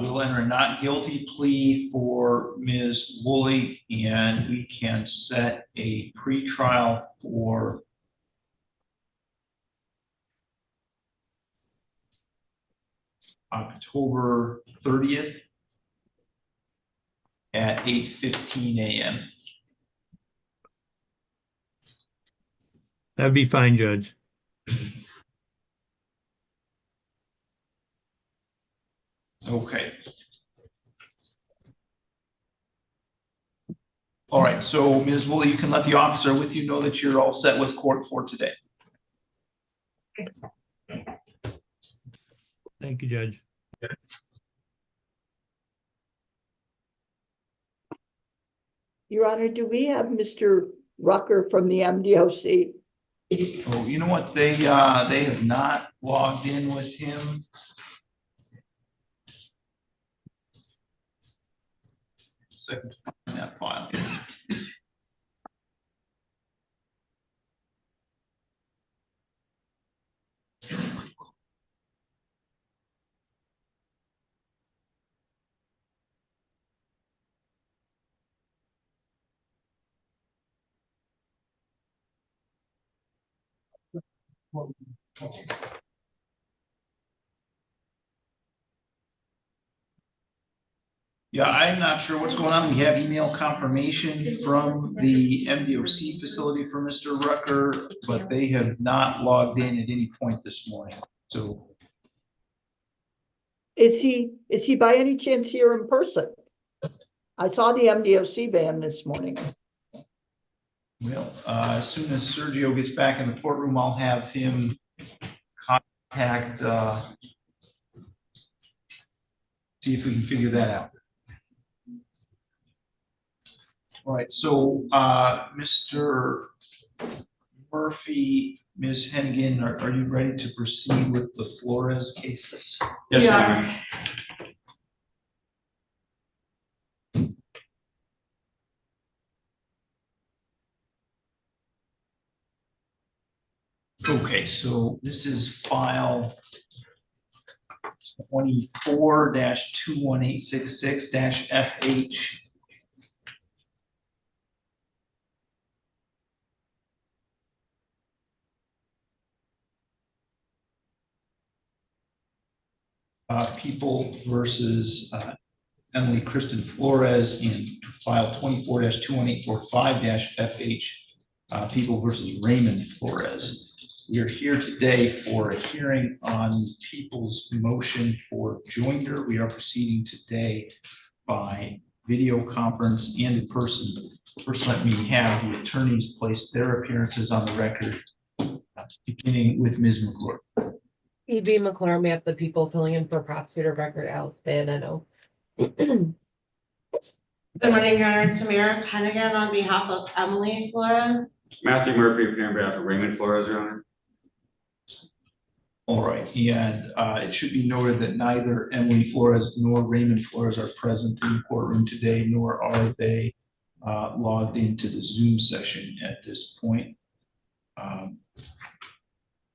we'll enter a not guilty plea for Ms. Woolley, and we can set a pretrial for October 30th at 8:15 a.m. That'd be fine, Judge. Okay. All right, so Ms. Woolley, you can let the officer with you know that you're all set with court for today. Thank you, Judge. Your Honor, do we have Mr. Rucker from the MDOC? Oh, you know what? They have not logged in with him. Second in that file. Yeah, I'm not sure what's going on. We have email confirmation from the MDOC facility for Mr. Rucker, but they have not logged in at any point this morning. So Is he by any chance here in person? I saw the MDOC van this morning. well, as soon as Sergio gets back in the courtroom, I'll have him contact, see if we can figure that out. All right, so Mr. Murphy, Ms. Hennigan, are you ready to proceed with the Flores cases? Yes, Your Honor. Okay, so this is file 24-21866-FH. People versus Emily Kristen Flores in file 24-21845-FH. People versus Raymond Flores. We are here today for a hearing on people's motion for joinder. We are proceeding today by video conference and in person. First, let me have the attorneys place their appearances on the record, beginning with Ms. McClure. E.B. McClure, we have the people filling in for prosecutor of record, Alex Banano. Good morning, Your Honor. Tamaris Hennigan on behalf of Emily Flores. Matthew Murphy appearing on behalf of Raymond Flores, Your Honor. All right, and it should be noted that neither Emily Flores nor Raymond Flores are present in the courtroom today, nor are they logged into the Zoom session at this point.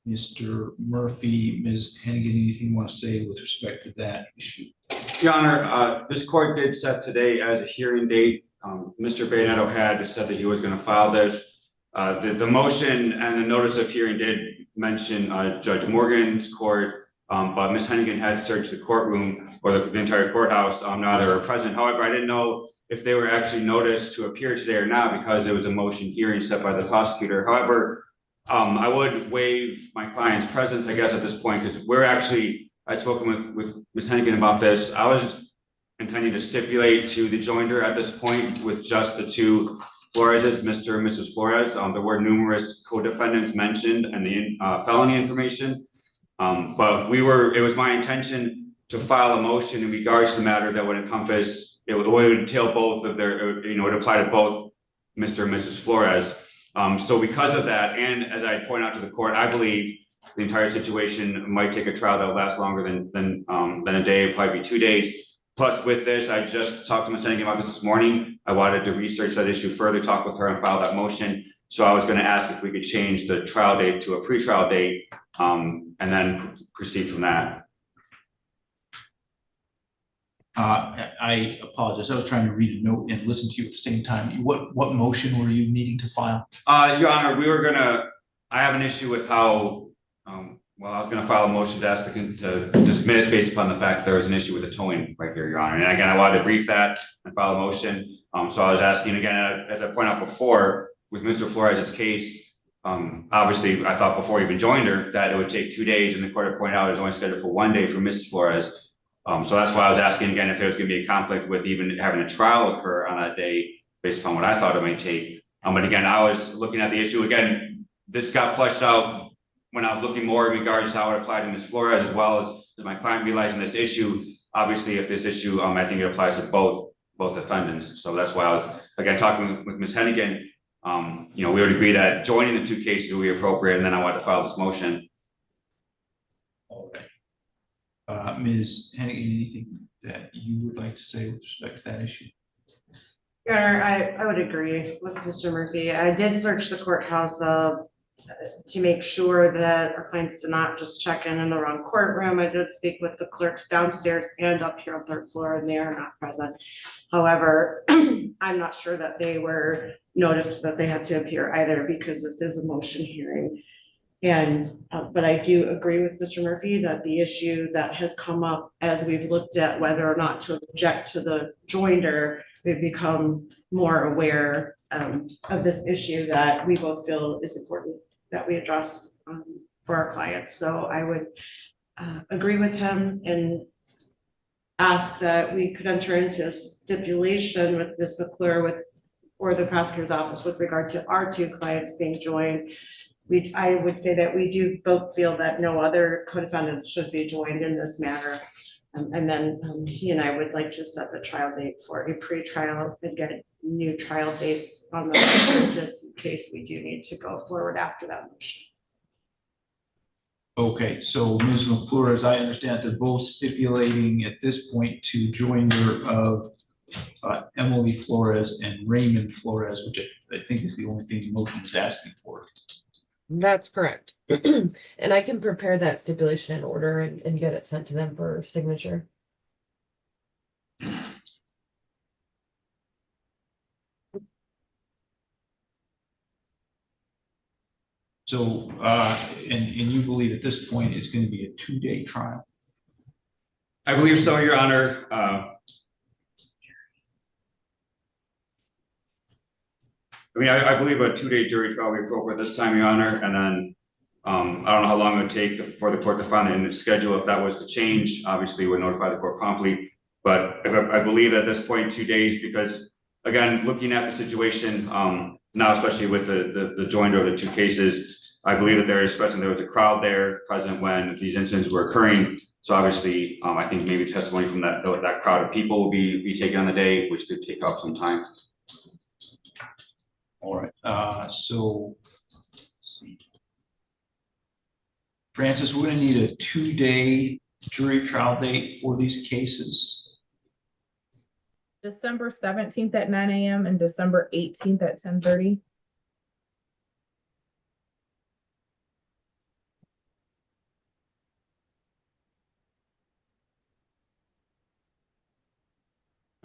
Mr. Murphy, Ms. Hennigan, anything you want to say with respect to that issue? Your Honor, this court did set today as a hearing date. Mr. Banetto had said that he was going to file this. The motion and the notice of hearing did mention Judge Morgan's court, but Ms. Hennigan had searched the courtroom or the entire courthouse. Now they were present. However, I didn't know if they were actually noticed to appear today or not because it was a motion hearing set by the prosecutor. However, I would waive my client's presence, I guess, at this point, because I'd spoken with Ms. Hennigan about this. I was intending to stipulate to the joinder at this point with just the two Floreses, Mr. and Mrs. Flores. There were numerous co-defendants mentioned and the felony information. But it was my intention to file a motion in regards to the matter that would encompass, it would entail both of their, it would apply to both Mr. and Mrs. Flores. So because of that, and as I point out to the court, I believe the entire situation might take a trial that will last longer than a day, probably be 2 days. Plus with this, I just talked to Ms. Hennigan about this morning. I wanted to research that issue further, talk with her and file that motion. So I was going to ask if we could change the trial date to a pretrial date and then proceed from that. I apologize. I was trying to read a note and listen to you at the same time. What motion were you needing to file? Your Honor, I have an issue with how, I was going to file a motion to ask to dismiss based upon the fact there was an issue with the towing right here, Your Honor. And again, I wanted to brief that and file a motion. So I was asking again, as I pointed out before, with Mr. Flores' case, obviously I thought before he even joined her that it would take 2 days, and the court had pointed out it was only scheduled for 1 day for Mrs. Flores. So that's why I was asking again if there was going to be a conflict with even having a trial occur on that day based upon what I thought it might take. But again, I was looking at the issue again. This got fleshed out when I was looking more in regards to how it applied to Ms. Flores, as well as my client realizing this issue. Obviously, if this issue, I think it applies to both defendants. So that's why I was again, talking with Ms. Hennigan, you know, we would agree that joining the two cases would be appropriate, and then I wanted to file this motion. All right. Ms. Hennigan, anything that you would like to say with respect to that issue? Your Honor, I would agree with Mr. Murphy. I did search the courthouse to make sure that our clients did not just check in the wrong courtroom. I did speak with the clerks downstairs and up here on third floor, and they are not present. However, I'm not sure that they were noticed that they had to appear either, because this is a motion hearing. And, but I do agree with Mr. Murphy that the issue that has come up as we've looked at whether or not to object to the joinder, we've become more aware of this issue that we both feel is important that we address for our clients. So I would agree with him and ask that we could enter into a stipulation with Ms. McClure or the prosecutor's office with regard to our two clients being joined. I would say that we do both feel that no other co-defendants should be joined in this matter. And then he and I would like to set the trial date for a pre-trial and get new trial dates on the record, just in case we do need to go forward after that motion. Okay, so Ms. McClure, as I understand, they're both stipulating at this point to joinder of Emily Flores and Raymond Flores, which I think is the only thing the motion is asking for. That's correct. And I can prepare that stipulation in order and get it sent to them for signature. So, and you believe at this point it's going to be a 2-day trial? I believe so, Your Honor. I mean, I believe a 2-day jury trial will be appropriate this time, Your Honor, and then I don't know how long it would take for the court to find it in its schedule. If that was to change, obviously we would notify the court promptly. But I believe at this point 2 days, because again, looking at the situation now, especially with the joinder of the two cases, I believe that there was a crowd there present when these incidents were occurring. So obviously, I think maybe testimony from that crowd of people will be taken on the day, which could take up some time. All right, so let's see. Francis, we're going to need a 2-day jury trial date for these cases. December 17th at 9 a.m. and December 18th at 10:30.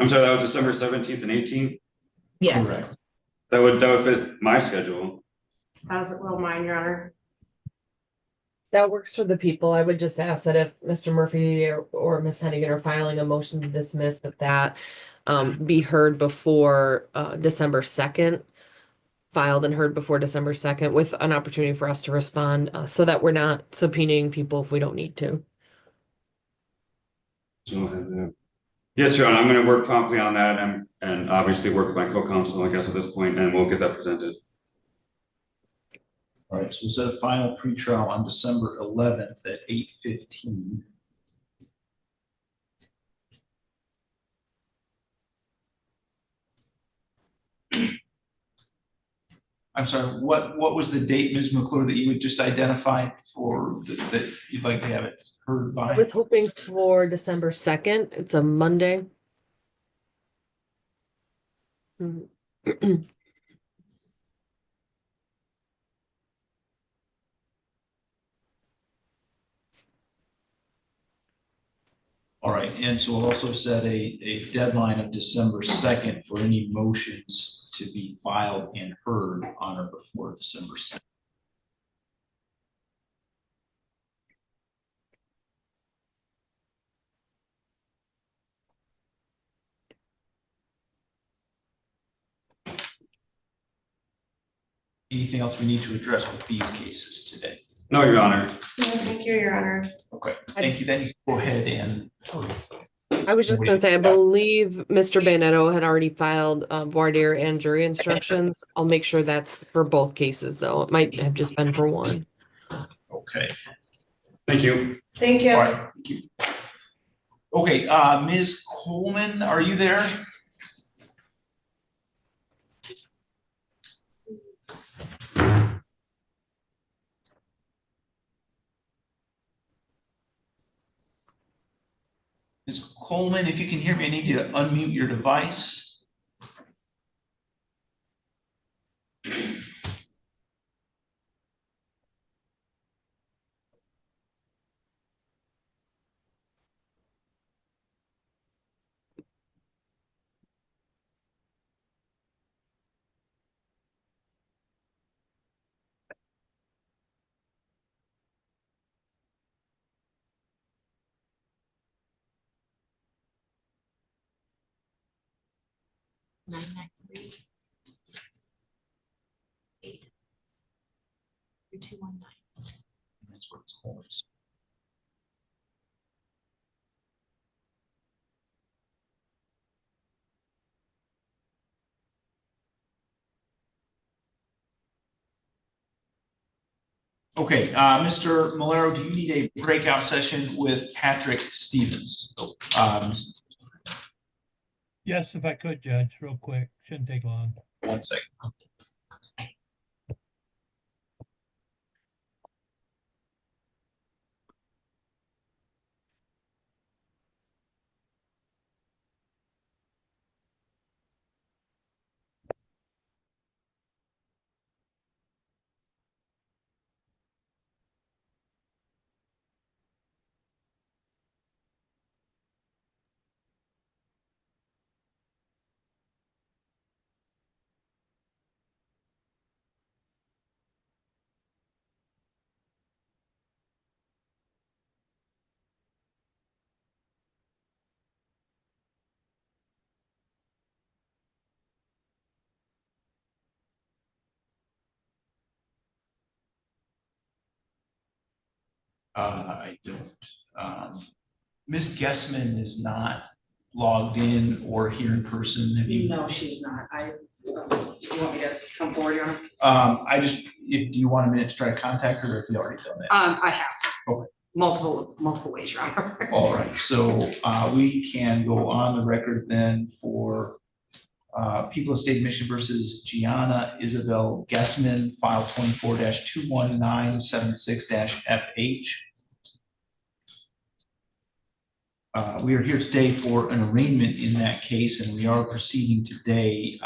I'm sorry, that was December 17th and 18th? Yes. Correct. That would fit my schedule. As it will mine, Your Honor. That works for the people. I would just ask that if Mr. Murphy or Ms. Hennigan are filing a motion to dismiss, that be heard before December 2nd, filed and heard before December 2nd, with an opportunity for us to respond so that we're not subpoenaing people if we don't need to. Yes, Your Honor, I'm going to work promptly on that and obviously work with my co-counsel, I guess, at this point, and we'll get that presented. All right, so we'll set a final pretrial on December 11th at 8:15. I'm sorry, what was the date, Ms. McClure, that you would just identify for that you'd like to have it heard by? I was hoping for December 2nd. It's a Monday. All right, and so we'll also set a deadline of December 2nd for any motions to be filed and heard on or before December 2nd. Anything else we need to address with these cases today? No, Your Honor. No, thank you, Your Honor. Okay, thank you. Then you can go ahead and. I was just going to say, I believe Mr. Banetto had already filed voir dire and jury instructions. I'll make sure that's for both cases, though. It might have just been for one. Okay. Thank you. Thank you. All right, thank you. Okay, Ms. Coleman, are you there? Ms. Coleman, if you can hear me, I need you to unmute your device. Nine, nine, three. 8. 219. That's what it's called. Okay, Mr. Malero, do you need a breakout session with Patrick Stevens? Yes, if I could, Judge, real quick. Shouldn't take long. 1 second. I don't. Ms. Gessman is not logged in or here in person. Have you? No, she's not. You want me to come forward, Your Honor? Do you want a minute to try to contact her, or have you already done that? I have. Okay. Multiple ways, Your Honor. All right, so we can go on the record then for People of State of Michigan versus Gianna Isabel Gessman, file 24-21976-FH. We are here today for an arraignment in that case, and we are proceeding today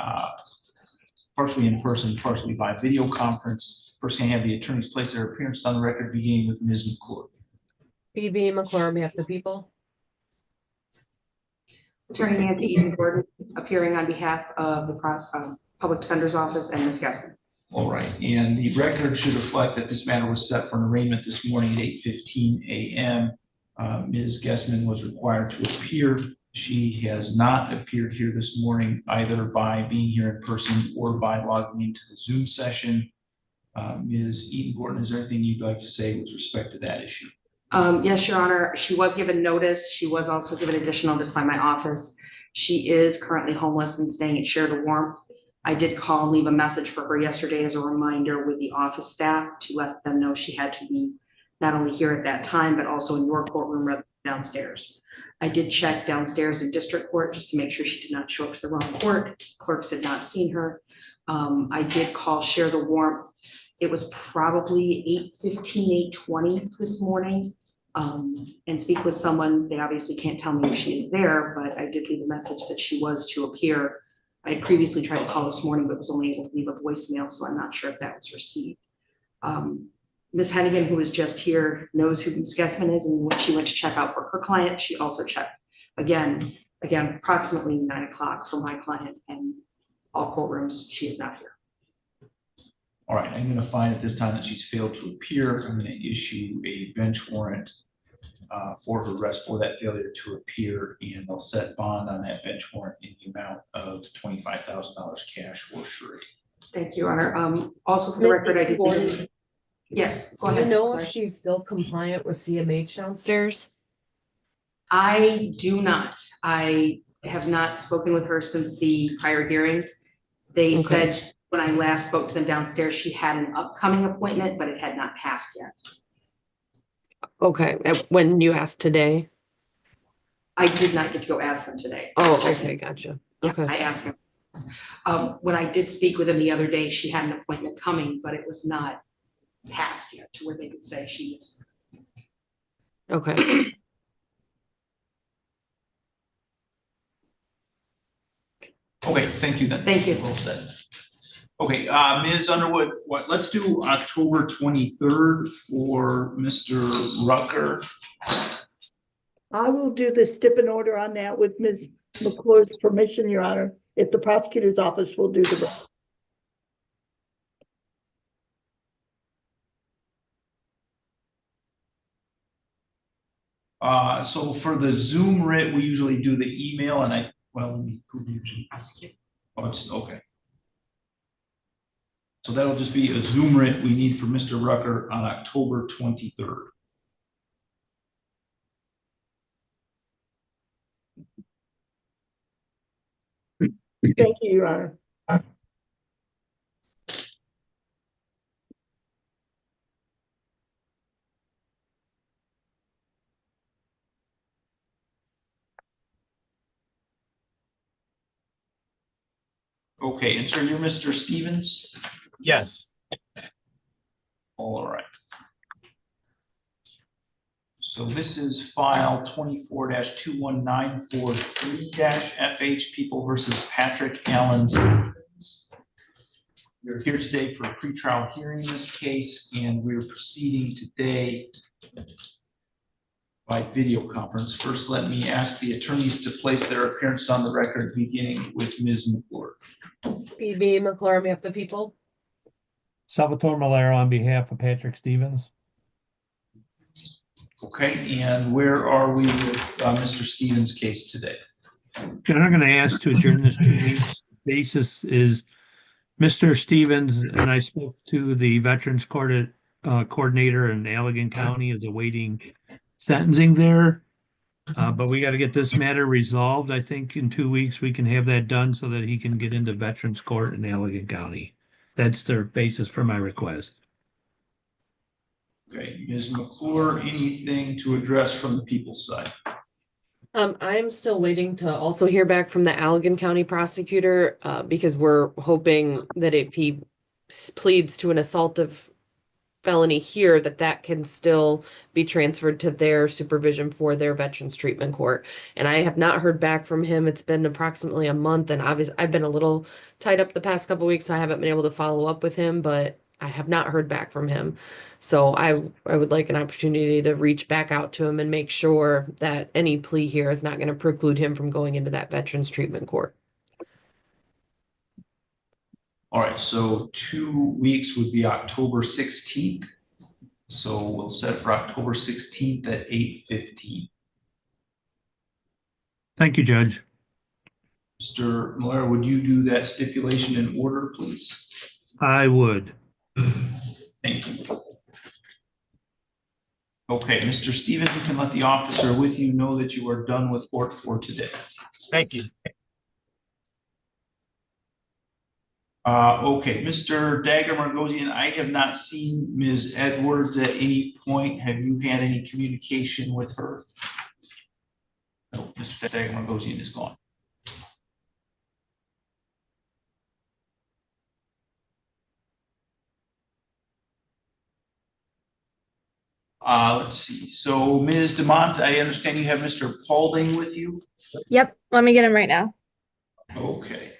partially in person, partially by video conference. First, can I have the attorneys place their appearance on the record, beginning with Ms. McClure. BB McClure, on behalf of the people. Attorney Nancy Eden Gordon, appearing on behalf of the Public Defender's Office and Ms. Gessman. All right, and the record should reflect that this matter was set for an arraignment this morning at 8:15 a.m. Ms. Gessman was required to appear. She has not appeared here this morning, either by being here in person or by logging into the Zoom session. Ms. Eden Gordon, is there anything you'd like to say with respect to that issue? Yes, Your Honor. She was given notice. She was also given additional notice by my office. She is currently homeless and staying at Share the Warmth. I did call and leave a message for her yesterday as a reminder with the office staff to let them know she had to be not only here at that time, but also in your courtroom rather than downstairs. I did check downstairs in district court just to make sure she did not show up to the wrong court. Clerks had not seen her. I did call Share the Warmth. It was probably 8:15, 8:20 this morning, and speak with someone. They obviously can't tell me if she is there, but I did leave a message that she was to appear. I had previously tried to call this morning, but was only able to leave a voicemail, so I'm not sure if that was received. Ms. Hennigan, who was just here, knows who Ms. Gessman is, and when she went to check out for her client, she also checked again, approximately 9 o'clock for my client, and all courtrooms, she is not here. All right, I'm going to find at this time that she's failed to appear. I'm going to issue a bench warrant for her arrest for that failure to appear, and they'll set bond on that bench warrant in the amount of $25,000 cash or surety. Thank you, Your Honor. Also for the record, I did. Yes, go ahead. Do you know if she's still compliant with CMH downstairs? I do not. I have not spoken with her since the prior hearing. They said when I last spoke to them downstairs, she had an upcoming appointment, but it had not passed yet. Okay, when you asked today? I did not get to go ask them today. Oh, okay, gotcha. Yeah, Okay. I asked them When I did speak with him the other day, she had an appointment coming, but it was not passed yet to where they could say she was. Okay. Okay, thank you then. Thank you. Well said. Okay, Ms. Underwood, let's do October 23rd for Mr. Rucker. I will do the stip and order on that with Ms. McClure's permission, Your Honor, if the prosecutor's office will do the rest. So for the Zoom writ, we usually do the email and let me, who usually? Oh, it's, okay. So that'll just be a Zoom writ we need for Mr. Rucker on October 23rd. Thank you, Your Honor. Okay, and sir, you're Mr. Stevens? Yes. All right. So this is file 24-21943-FH, People versus Patrick Allen Stevens. We're here today for a pretrial hearing in this case, and we're proceeding today by video conference. First, let me ask the attorneys to place their appearance on the record, beginning with Ms. McClure. PB McClure, on behalf of the people. Salvatore Malero on behalf of Patrick Stevens. Okay, and where are we with Mr. Stevens' case today? I'm going to ask to adjourn this 2 weeks. Basis is Mr. Stevens, and I spoke to the Veterans Court coordinator in Allegan County, is awaiting sentencing there. But we got to get this matter resolved. I think in 2 weeks we can have that done so that he can get into Veterans Court in Allegan County. That's their basis for my request. Okay, Ms. McClure, anything to address from the people's side? I'm still waiting to also hear back from the Allegan County prosecutor, because we're hoping that if he pleads to an assaultive felony here, that can still be transferred to their supervision for their veterans treatment court. And I have not heard back from him. It's been approximately a month, and obviously I've been a little tied up the past couple of weeks, so I haven't been able to follow up with him, but I have not heard back from him. So I would like an opportunity to reach back out to him and make sure that any plea here is not going to preclude him from going into that veterans treatment court. All right, so 2 weeks would be October 16th. So we'll set it for October 16th at 8:15. Thank you, Judge. Mr. Miller, would you do that stipulation in order, please? I would. Thank you. Okay, Mr. Stevens, you can let the officer with you know that you are done with court for today. Thank you. Okay, Mr. Dagger Margosian, I have not seen Ms. Edwards at any point. Have you had any communication with her? No, Mr. Dagger Margosian is gone. Let's see. So Ms. DeMont, I understand you have Mr. Paulding with you? Yep, let me get him right now. Okay.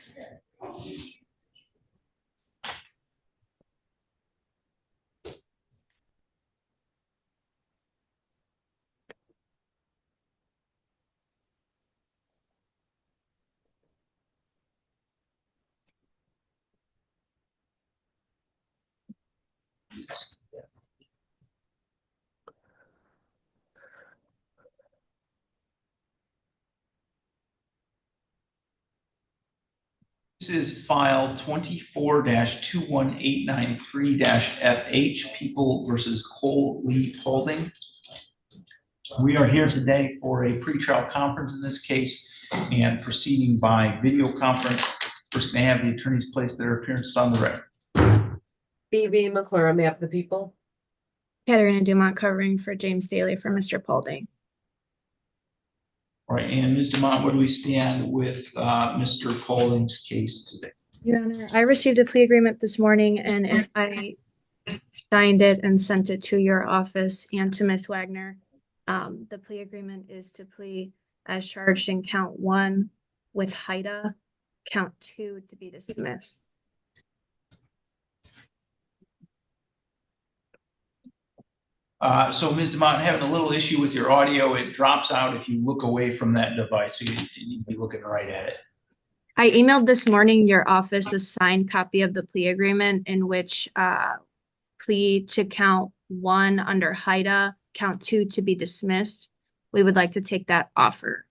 This is file 24-21893-FH, People versus Cole Lee Paulding. We are here today for a pretrial conference in this case and proceeding by video conference. First, may I have the attorneys place their appearances on the record? BB McClure, on behalf of the people. Katarina Dumont covering for James Daly for Mr. Paulding. All right, and Ms. Demont, where do we stand with Mr. Paulding's case today? Your Honor, I received a plea agreement this morning and I signed it and sent it to your office and to Ms. Wagner. The plea agreement is to plea as charged in count 1 with HIDA, count 2 to be dismissed. So Ms. Demont, having a little issue with your audio. It drops out if you look away from that device. So you need to be looking right at it. I emailed this morning your office a signed copy of the plea agreement in which plea to count 1 under HIDA, count 2 to be dismissed. We would like to take that offer.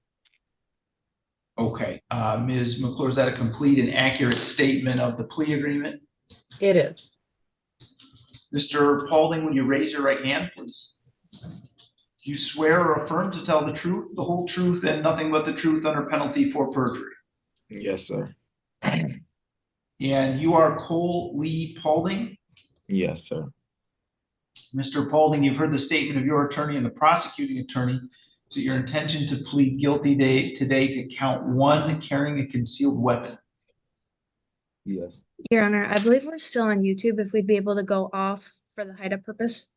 Okay, Ms. McClure, is that a complete and accurate statement of the plea agreement? It is. Mr. Paulding, would you raise your right hand, please? Do you swear or affirm to tell the truth, the whole truth, and nothing but the truth under penalty for perjury? Yes, sir. And you are Cole Lee Paulding? Yes, sir. Mr. Paulding, you've heard the statement of your attorney and the prosecuting attorney. Is it your intention to plead guilty today to count 1, carrying a concealed weapon? Yes. Your Honor, I believe we're still on YouTube if we'd be able to go off for the HIDA purpose.